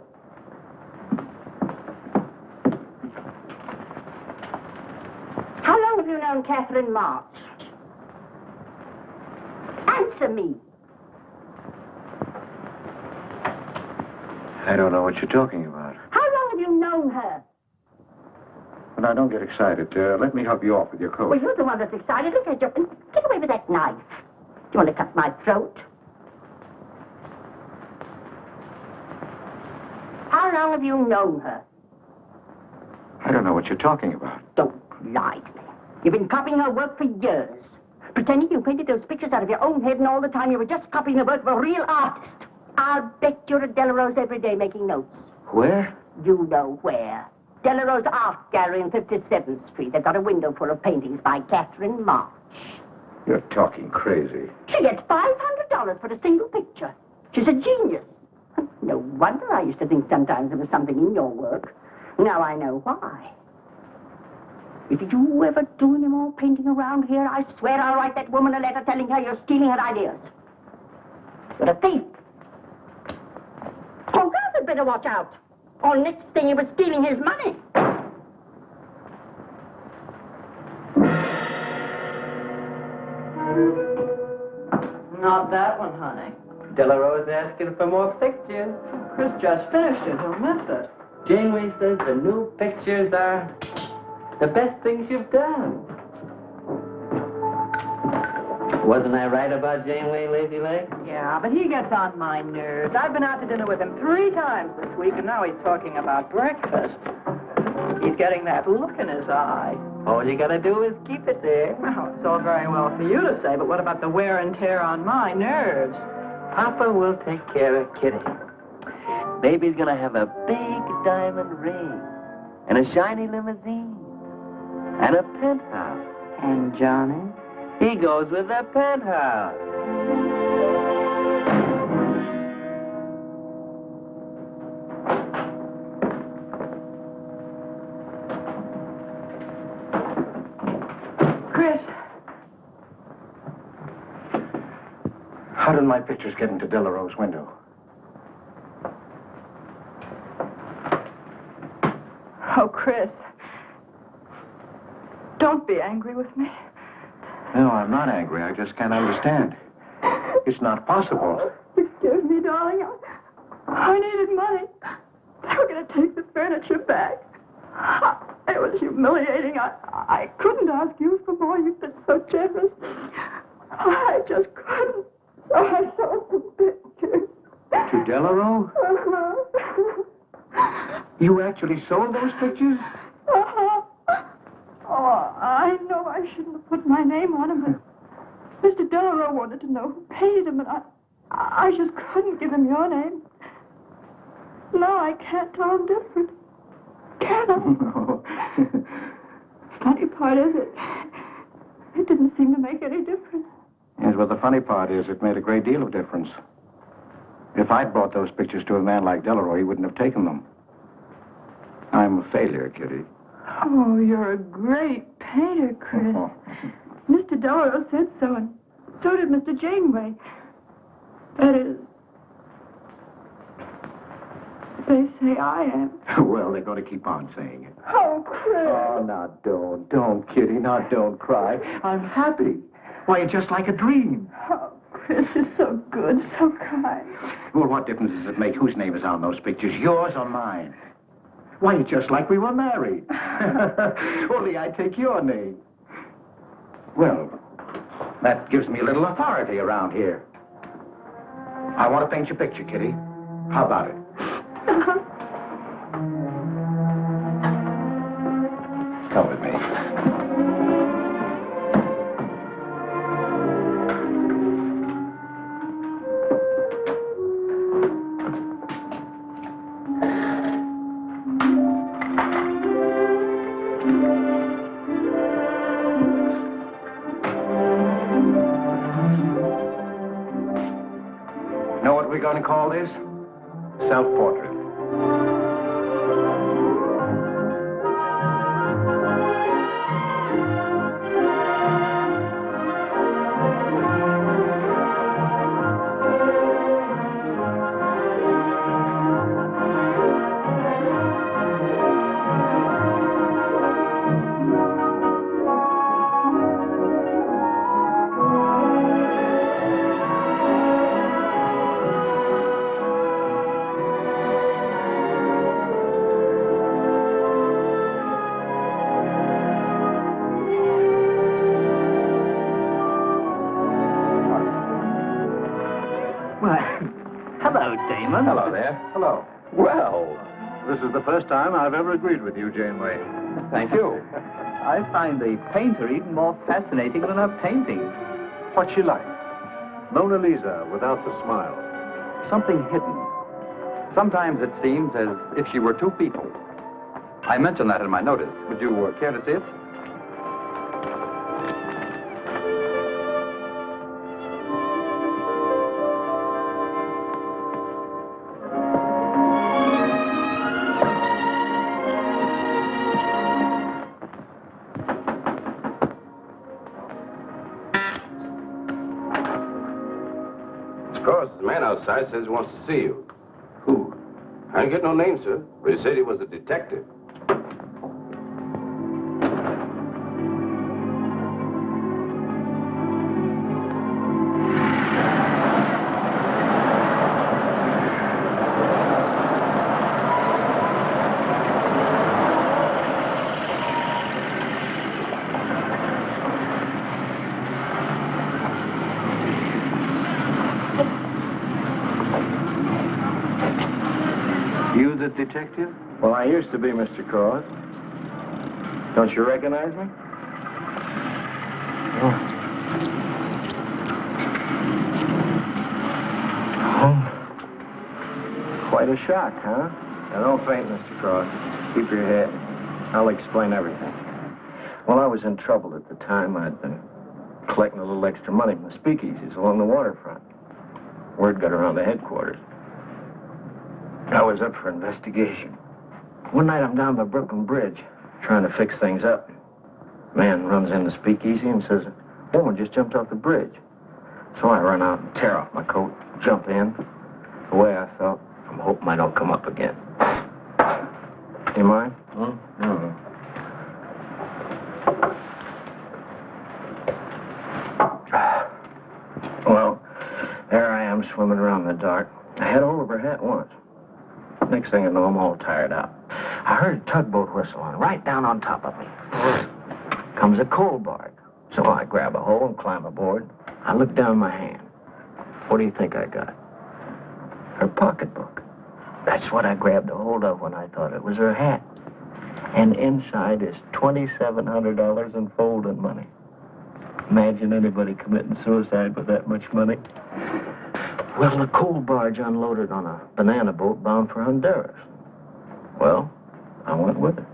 known Katherine March? Answer me. I don't know what you're talking about. How long have you known her? Well, now, don't get excited. Let me help you off with your coat. Well, you're the one that's excited. Look at you. Get away with that knife. Do you want to cut my throat? How long have you known her? I don't know what you're talking about. Don't lie to me. You've been copying her work for years. Pretending you painted those pictures out of your own head, and all the time you were just copying the work of a real artist. I'll bet you're at Delarose every day making notes. Where? You know where. Delarose Art Gallery on 57th Street. They've got a window full of paintings by Katherine March. You're talking crazy. She gets $500 for a single picture. She's a genius. No wonder I used to think sometimes there was something in your work. Now I know why. If you ever do any more painting around here, I swear I'll write that woman a letter telling her you're stealing her ideas. You're a thief. Oh, God, had better watch out. Or next thing you were stealing his money. Not that one, honey. Delarose asking for more pictures. Chris just finished it. He'll miss it. Janeway says the new pictures are the best things you've done. Wasn't I right about Janeway, Lazy Leg? Yeah, but he gets on my nerves. I've been out to dinner with him 3 times this week, and now he's talking about breakfast. He's getting that look in his eye. All you gotta do is keep it there. Well, it's all very well for you to say, but what about the wear and tear on my nerves? Papa will take care of Kitty. Baby's gonna have a big diamond ring, and a shiny limousine, and a penthouse. And Johnny? He goes with the penthouse. Chris. How did my pictures get into Delarose's window? Oh, Chris. Don't be angry with me. No, I'm not angry. I just can't understand. It's not possible. Forgive me, darling. I needed money. They were going to take the furniture back. It was humiliating. I couldn't ask you for more. You've been so generous. I just couldn't. So I sold the pictures. To Delarose? You actually sold those pictures? Oh, I know I shouldn't have put my name on them, but Mr. Delarose wanted to know who paid him, and I just couldn't give him your name. No, I can't tell him different. Can I? No. Funny part is it didn't seem to make any difference. Yes, well, the funny part is it made a great deal of difference. If I'd brought those pictures to a man like Delarose, he wouldn't have taken them. I'm a failure, Kitty. Oh, you're a great painter, Chris. Mr. Delarose said so, and so did Mr. Janeway. That is, they say I am. Well, they're going to keep on saying it. Oh, Chris. Oh, now, don't, Kitty. Now, don't cry. I'm happy. Why, it's just like a dream. Oh, Chris is so good, so kind. Well, what difference does it make whose name is on those pictures, yours or mine? Why, it's just like we were married. Only I take your name. Well, that gives me a little authority around here. I want to paint your picture, Kitty. How about it? Come with me. Know what we're going to call this? Self-portrait. Damon. Hello there. Hello. Well, this is the first time I've ever agreed with you, Janeway. Thank you. I find the painter even more fascinating than her painting. What's she like? Mona Lisa without the smile. Something hidden. Sometimes it seems as if she were two people. I mentioned that in my notice. Would you care to see it? Cross, the man outside says he wants to see you. Who? I didn't get no name, sir, but he said he was a detective. You the detective? Well, I used to be, Mr. Cross. Don't you recognize me? Oh. Quite a shock, huh? Now, don't faint, Mr. Cross. Keep your head. I'll explain everything. Well, I was in trouble at the time. I'd been collecting a little extra money from the speakeasies along the waterfront. Word got around to headquarters. I was up for investigation. One night I'm down by Brooklyn Bridge, trying to fix things up. Man runs in the speakeasy and says, a woman just jumped off the bridge. So I run out and tear off my coat, jump in. The way I felt, I'm hoping I don't come up again. You mind? No. Well, there I am swimming around in the dark. I had hold of her hat once. Next thing I know, I'm all tired out. I heard a tugboat whistle on right down on top of me. Comes a coal barge. So I grab a hole and climb aboard. I look down my hand. What do you think I got? Her pocketbook. That's what I grabbed a hold of when I thought it was her hat. And inside is $2,700 in folding money. Imagine anybody committing suicide with that much money. Well, the coal barge unloaded on a banana boat bound for Honduras. Well, I went with it.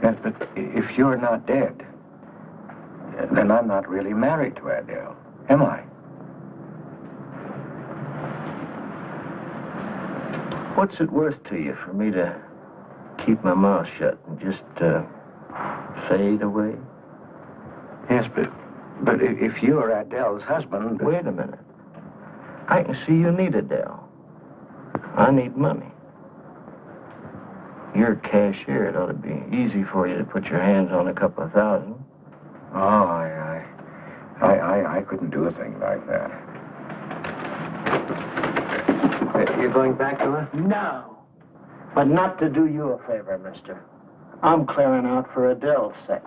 Yes, but if you're not dead, then I'm not really married to Adele, am I? What's it worth to you for me to keep my mouth shut and just fade away? Yes, but if you're Adele's husband... Wait a minute. I can see you need Adele. I need money. You're a cashier. It ought to be easy for you to put your hands on a couple of thousand. Oh, I couldn't do a thing like that. You're going back to her? No. But not to do you a favor, mister. I'm clearing out for Adele's sake.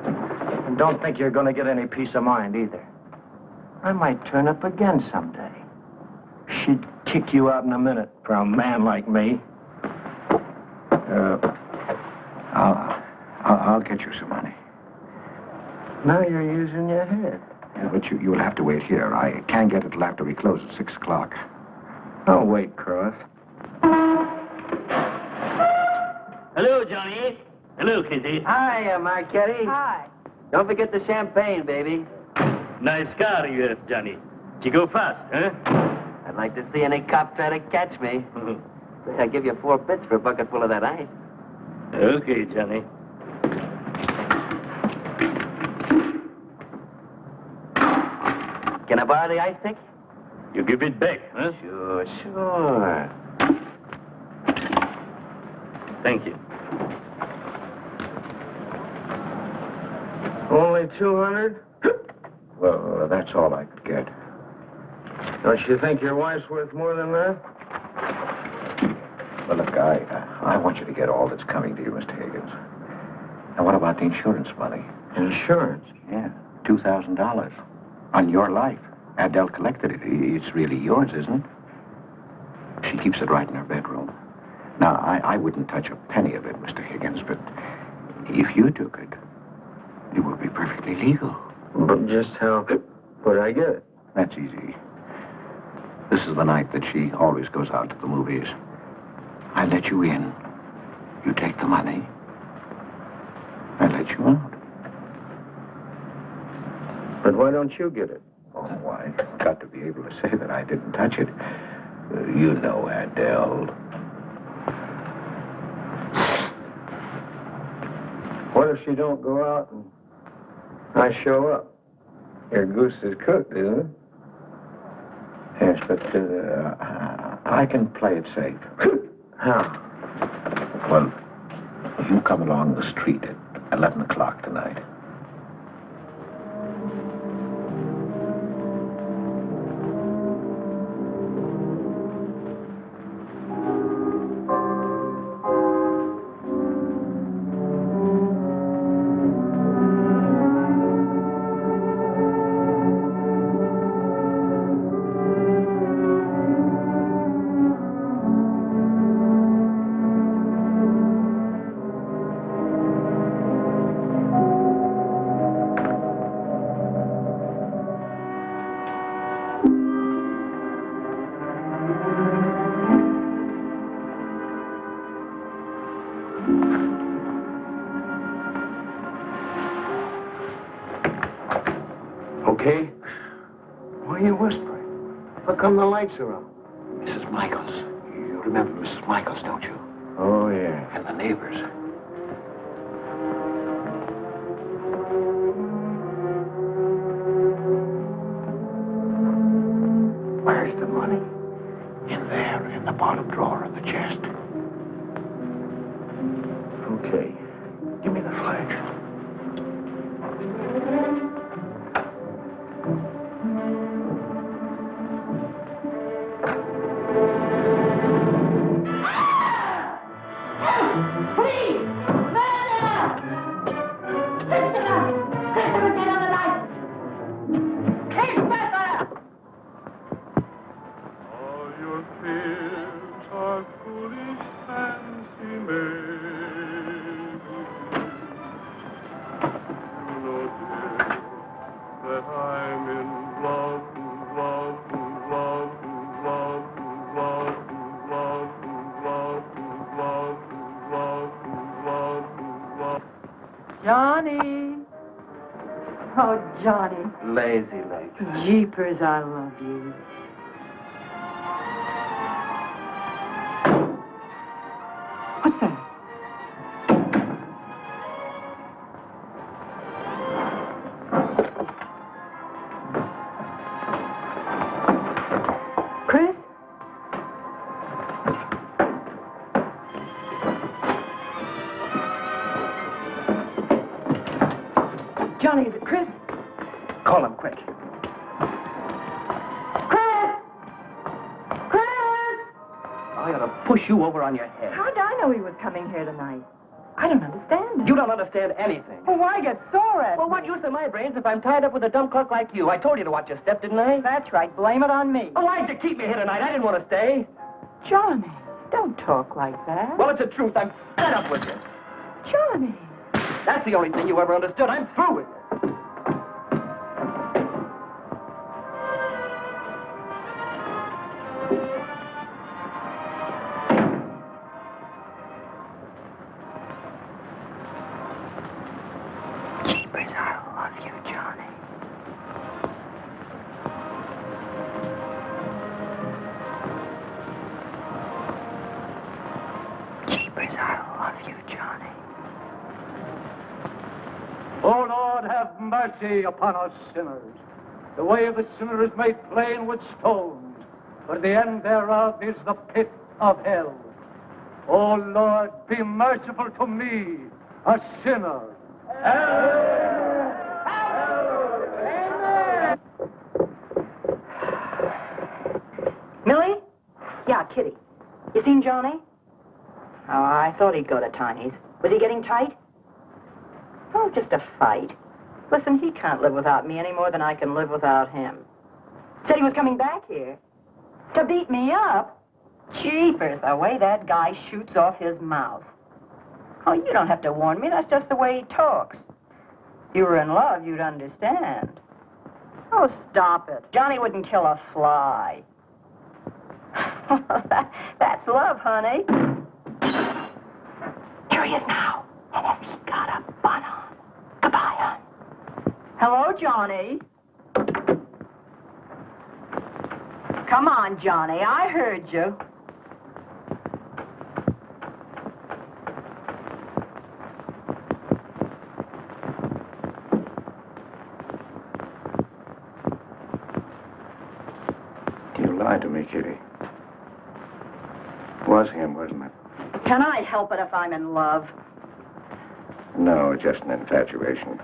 And don't think you're going to get any peace of mind either. I might turn up again someday. She'd kick you out in a minute for a man like me. I'll get you some money. Now you're using your head. Yeah, but you'll have to wait here. I can't get it till after we close at 6 o'clock. I'll wait, Cross. Hello, Johnny. Hello, Kizzy. Hi, Marquetti. Hi. Don't forget the champagne, baby. Nice car you have, Johnny. You go fast, huh? I'd like to see any cop try to catch me. I'll give you 4 bits for a bucket full of that ice. Okay, Johnny. Can I borrow the ice pick? You give it back, huh? Sure. Thank you. Only 200? Well, that's all I could get. Don't you think your wife's worth more than that? Well, look, I want you to get all that's coming to you, Mr. Higgins. Now, what about the insurance money? Insurance? Yeah, $2,000 on your life. Adele collected it. It's really yours, isn't it? She keeps it right in her bedroom. Now, I wouldn't touch a penny of it, Mr. Higgins, but if you took it, it would be perfectly legal. But just how would I get it? That's easy. This is the night that she always goes out to the movies. I let you in. You take the money. I let you out. But why don't you get it? Oh, I've got to be able to say that I didn't touch it. You know Adele. What if she don't go out and I show up? Your goose is cooked, isn't it? Yes, but I can play it safe. How? Well, you come along the street at 11 o'clock tonight. Okay? Why are you whispering? How come the lights are on? Mrs. Michaels. You remember Mrs. Michaels, don't you? Oh, yeah. And the neighbors. Where's the money? In there, in the bottom drawer of the chest. Okay. Give me the flash. Johnny. Oh, Johnny. Lazy legs. Jeepers, I love you. What's that? Chris? Johnny, is it Chris? Call him quick. I ought to push you over on your head. How'd I know he was coming here tonight? I don't understand. You don't understand anything. Well, why get sore at Well, me? what use are my brains if I'm tied up with a dumb clerk like you? I told you to watch your step, didn't I? That's right. Blame it on me. Oh, why'd you keep me here tonight? I didn't want to stay. Johnny, don't talk like that. Well, it's the truth. I'm fed up with you. Johnny. That's the only thing you ever understood. I'm through with you. Jeepers, I love you, Johnny. Jeepers, I love you, Johnny. O Lord, have mercy upon us sinners. The way of the sinner is made plain with stones, but the end thereof is the pit of hell. O Lord, be merciful to me, a sinner. Millie? Yeah, Kitty. You seen Johnny? Oh, I thought he'd go to Tiny's. Was he getting tight? Oh, just a fight. Listen, he can't live without me any more than I can live without him. Said he was coming back here. To beat me up? Jeepers, the way that guy shoots off his mouth. Oh, you don't have to warn me. That's just the way he talks. If you were in love, you'd understand. Oh, stop it. Johnny wouldn't kill a fly. That's love, honey. Here he is now. And has he got a bun on? Goodbye, hon. Hello, Johnny. Come on, Johnny. I heard you. You lied to me, Kitty. It was him, wasn't it? Can I help it if I'm in love? No, just an infatuation.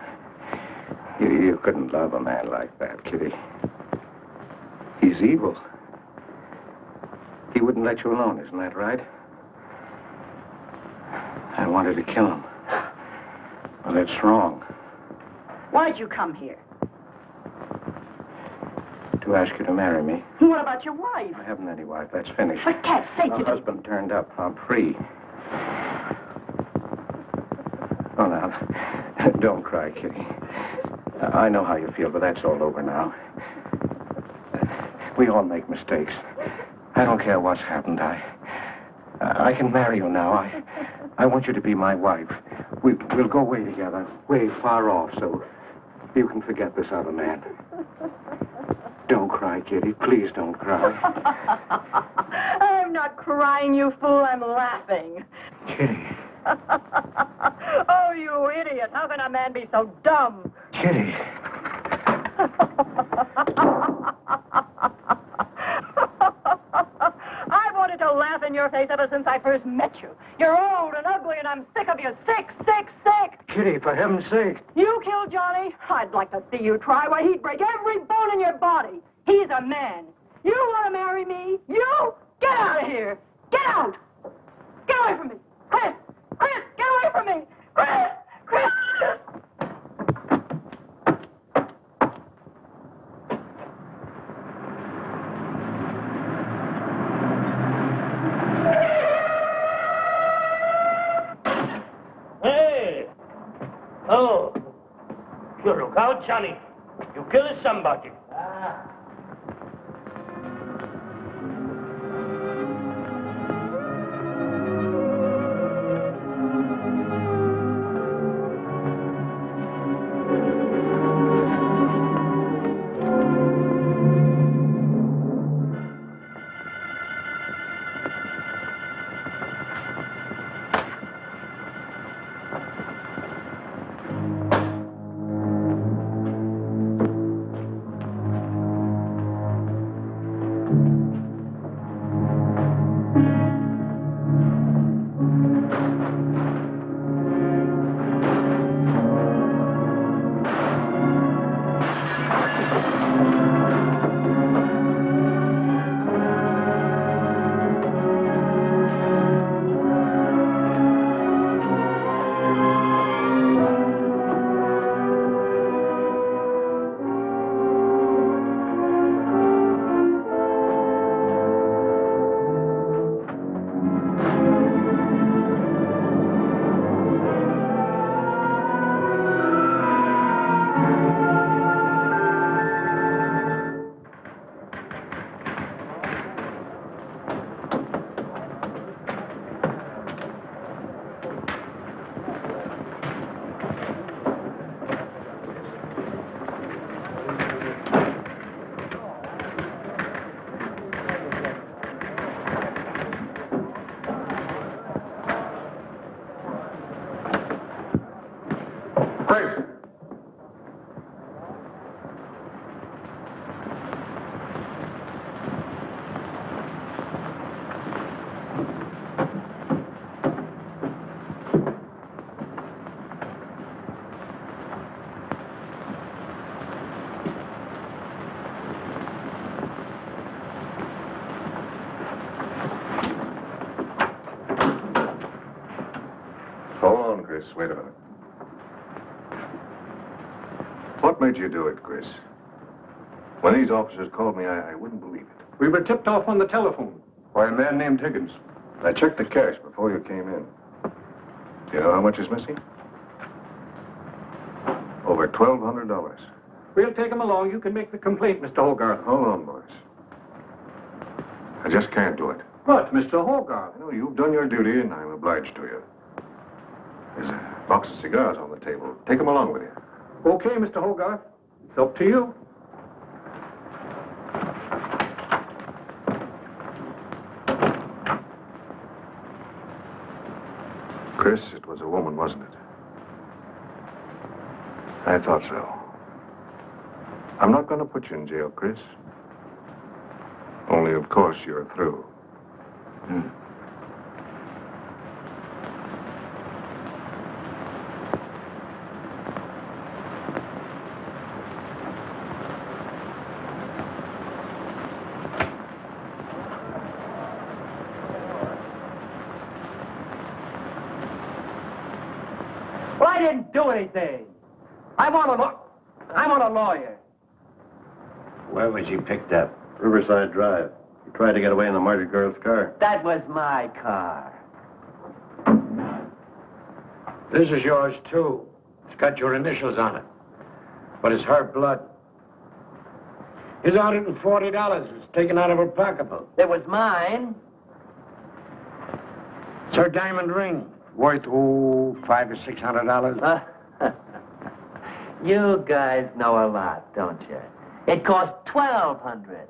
You couldn't love a man like that, Kitty. He's evil. He wouldn't let you alone, isn't that right? I wanted to kill him. Well, that's wrong. Why'd you come here? To ask you to marry me. What about your wife? I haven't any wife. That's finished. For cat's sake, My husband turned up. I'm free. Oh, now, don't cry, Kitty. I know how you feel, but that's all over now. We all make mistakes. I don't care what's happened. I can marry you now. I want you to be my wife. We'll go away together, way far off, so you can forget this other man. Don't cry, Kitty. Please don't cry. I'm not crying, you fool. I'm laughing. Kitty. Oh, you idiot. How can a man be so dumb? Kitty. I've wanted to laugh in your face ever since I first met you. You're old and ugly, and I'm sick of you. Sick, sick, sick. Kitty, for heaven's sake. You killed Johnny? I'd like to see you try. Why, he'd break every bone in your body. He's a man. You want to marry me? You? Get out of here. Get out. Get away from me. Chris! Chris, get away from me. Chris! Chris! Hey! Oh, you look out, Johnny. You killed somebody. Chris, wait a minute. What made you do it, Chris? When these officers called me, I wouldn't believe it. We were tipped off on the telephone. By a man named Higgins. I checked the cash before you came in. Do you know how much is missing? Over $1,200. We'll take him along. You can make the complaint, Mr. Hogarth. Hold on, boys. I just can't do it. But, Mr. Hogarth... I know you've done your duty, and I'm obliged to you. There's a box of cigars on the table. Take them along with you. Okay, Mr. Hogarth. It's up to you. Chris, it was a woman, wasn't it? I thought so. I'm not going to put you in jail, Chris. Only, of course, you're through. Well, I didn't do anything. I'm on a lawyer. Where was he picked up? Riverside Drive. He tried to get away in the murdered girl's car. That was my car. This is yours, too. It's got your initials on it. But it's her blood. His $140 was taken out of her pocketbook. It was mine. It's her diamond ring. Worth, $500 or $600. You guys know a lot, don't you? It cost $1,200.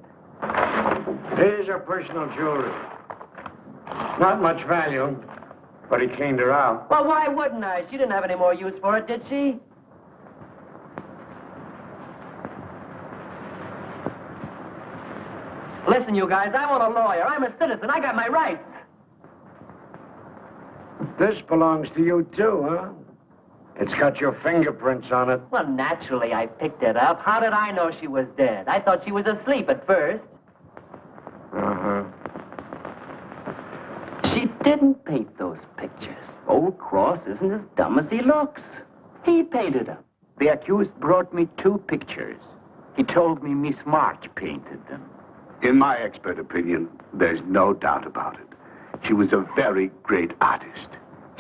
Here's her personal jewelry. Not much value, but he cleaned her out. Well, why wouldn't I? She didn't have any more use for it, did she? Listen, you guys, I want a lawyer. I'm a citizen. I got my rights. This belongs to you, too, huh? It's got your fingerprints on it. Well, naturally, I picked it up. How did I know she was dead? I thought she was asleep at first. Uh-huh. She didn't paint those pictures. Old Cross isn't as dumb as he looks. He painted them. The accused brought me 2 pictures. He told me Miss March painted them. In my expert opinion, there's no doubt about it. She was a very great artist.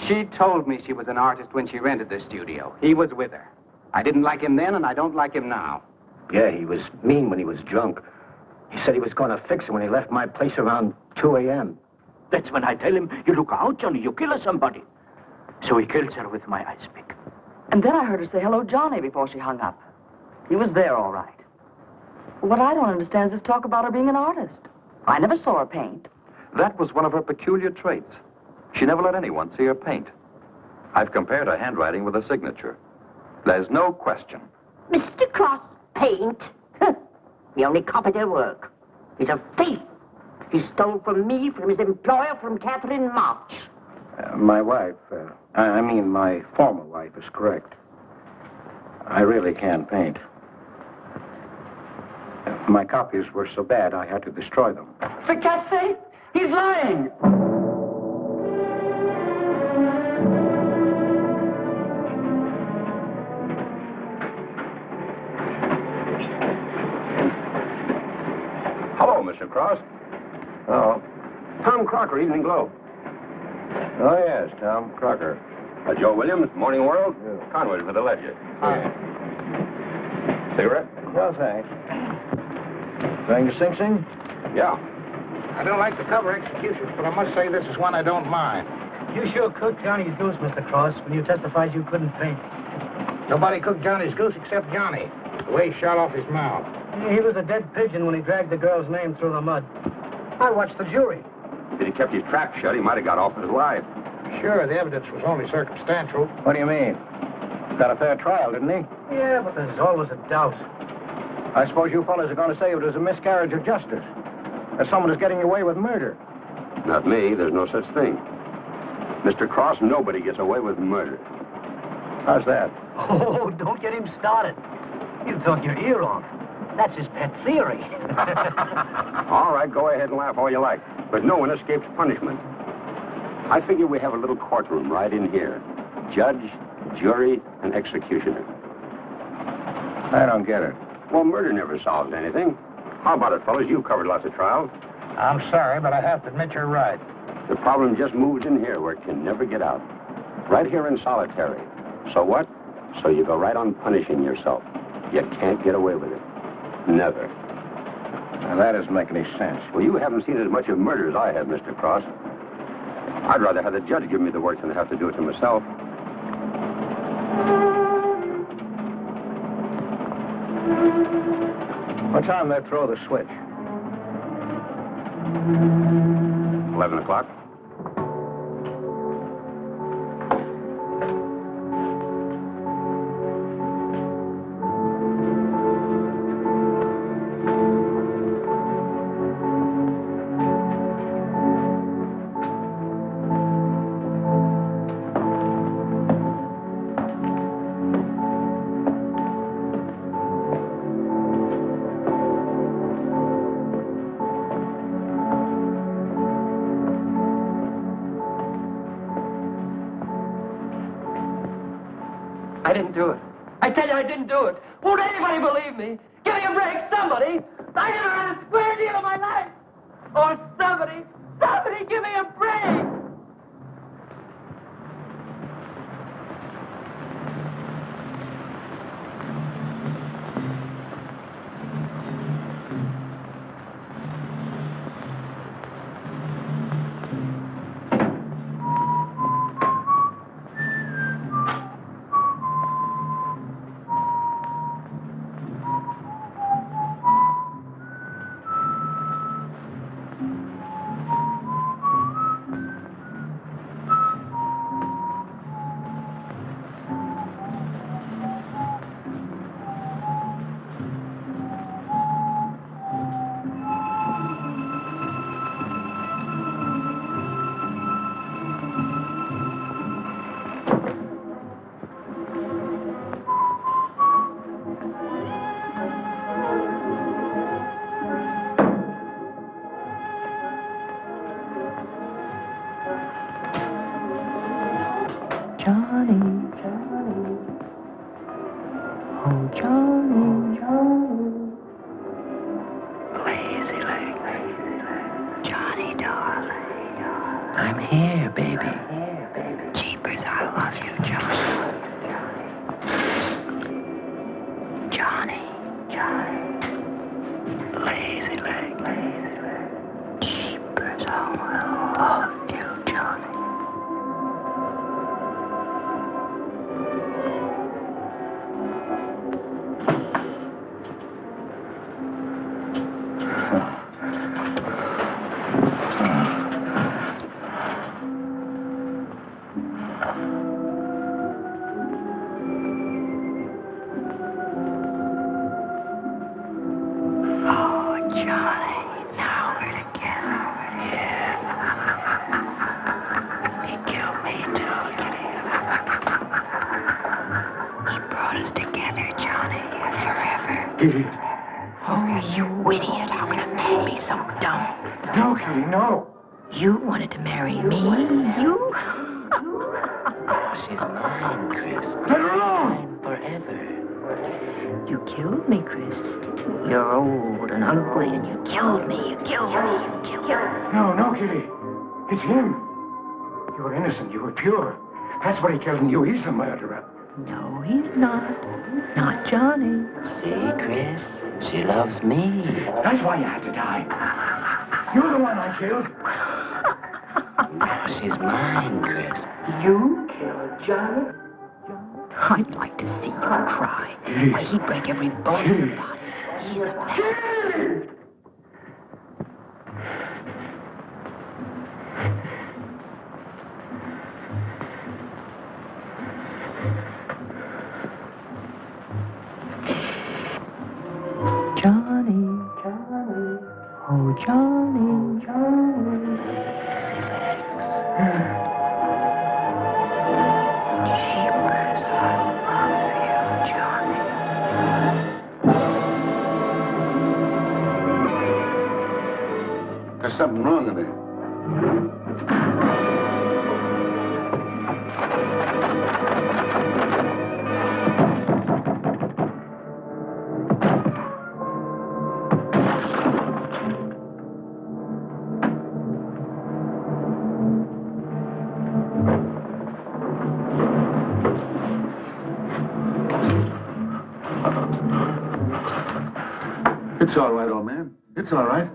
She told me she was an artist when she rented the studio. He was with her. I didn't like him then, and I don't like him now. Yeah, he was mean when he was drunk. He said he was going to fix it when he left my place around 2 a.m. That's when I tell him, you look out, Johnny, you kill somebody. So he kills her with my ice pick. And then I heard her say hello, Johnny, before she hung up. He was there, all right. What I don't understand is this talk about her being an artist. I never saw her paint. That was one of her peculiar traits. She never let anyone see her paint. I've compared her handwriting with her signature. There's no question. Mr. Cross paint? He only copied her work. He's a thief. He stole from me, from his employer, from Katherine March. My wife, my former wife is correct. I really can't paint. My copies were so bad, I had to destroy them. For God's sake, he's lying. Hello, Mr. Cross. Oh. Tom Crocker, Evening Globe. Oh, yes, Tom Crocker. Joe Williams, Morning World. Yeah. Conway for the Ledger. Cigarette? No, thanks. Going to Sing Sing? Yeah. I don't like to cover executions, but I must say this is one I don't mind. You sure cooked Johnny's goose, Mr. Cross, when you testified you couldn't paint. Nobody cooked Johnny's goose except Johnny. The way he shot off his mouth. He was a dead pigeon when he dragged the girl's name through the mud. I watched the jury. If he'd kept his trap shut, he might have got off with his life. Sure, the evidence was only circumstantial. What do you mean? Got a fair trial, didn't he? Yeah, but there's always a doubt. I suppose you fellas are going to say it was a miscarriage of justice. That someone is getting away with murder. Not me. There's no such thing. Mr. Cross, nobody gets away with murder. How's that? Oh, don't get him started. He'll talk your ear off. That's his pet theory. All right, go ahead and laugh all you like. But no one escapes punishment. I figure we have a little courtroom right in here. Judge, jury, and executioner. I don't get it. Well, murder never solves anything. How about it, fellas? You've covered lots of trials. I'm sorry, but I have to admit you're right. The problem just moves in here where it can never get out. Right here in solitary. So what? So you go right on punishing yourself. You can't get away with it. Never. Now, that doesn't make any sense. Well, you haven't seen as much of murder as I have, Mr. Cross. I'd rather have the judge give me the work than have to do it to myself. What time they throw the switch? 11 o'clock. I didn't do it. I tell you, I didn't do it. Won't anybody believe me? Give me a break, somebody. I never had a square deal in my life. Or somebody give me a break. That's what he tells me. He's the murderer. No, he's not. Not Johnny. See, Chris, she loves me. That's why you had to die. You're the one I killed. No, she's mine, Chris. You killed Johnny? I'd like to see you cry. Why, he'd break every bone in your body. He's a man. There's something wrong in there. It's all right, old man. It's all right.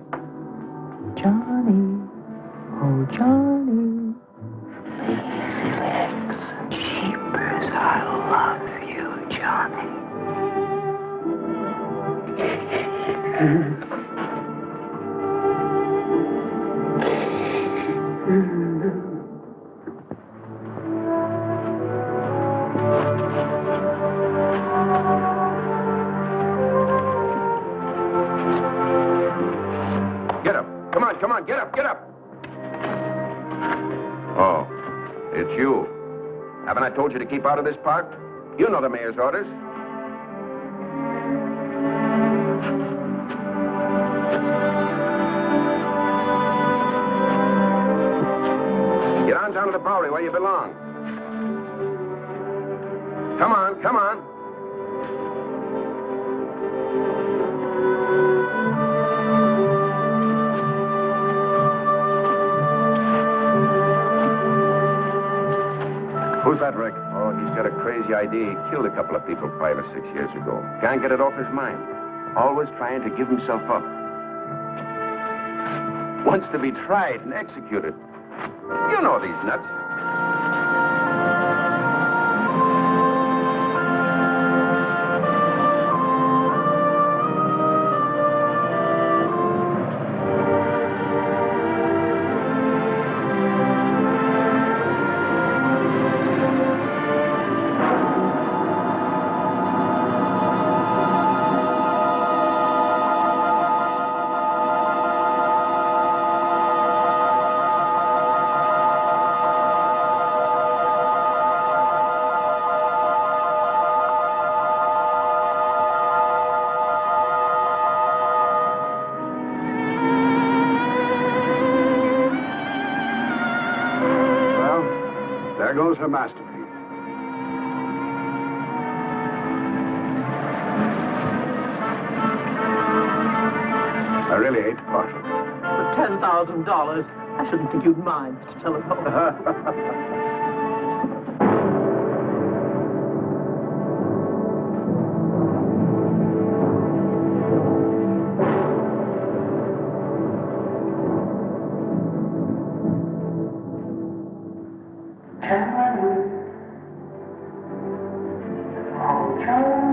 Johnny, oh Johnny, lazy legs, jeepers, I love you, Johnny. Get up. Come on, get up, get up. Oh, it's you. Haven't I told you to keep out of this park? You know the mayor's orders. Get on down to the Bowery where you belong. Come on, come on. Who's that, Rick? Oh, he's got a crazy idea. He killed a couple of people 5 or 6 years ago. Can't get it off his mind. Always trying to give himself up. Wants to be tried and executed. You know these nuts. There goes her masterpiece. I really hate to part with it. For $10,000, I shouldn't think you'd mind, Mr. Telephone. Oh, Johnny.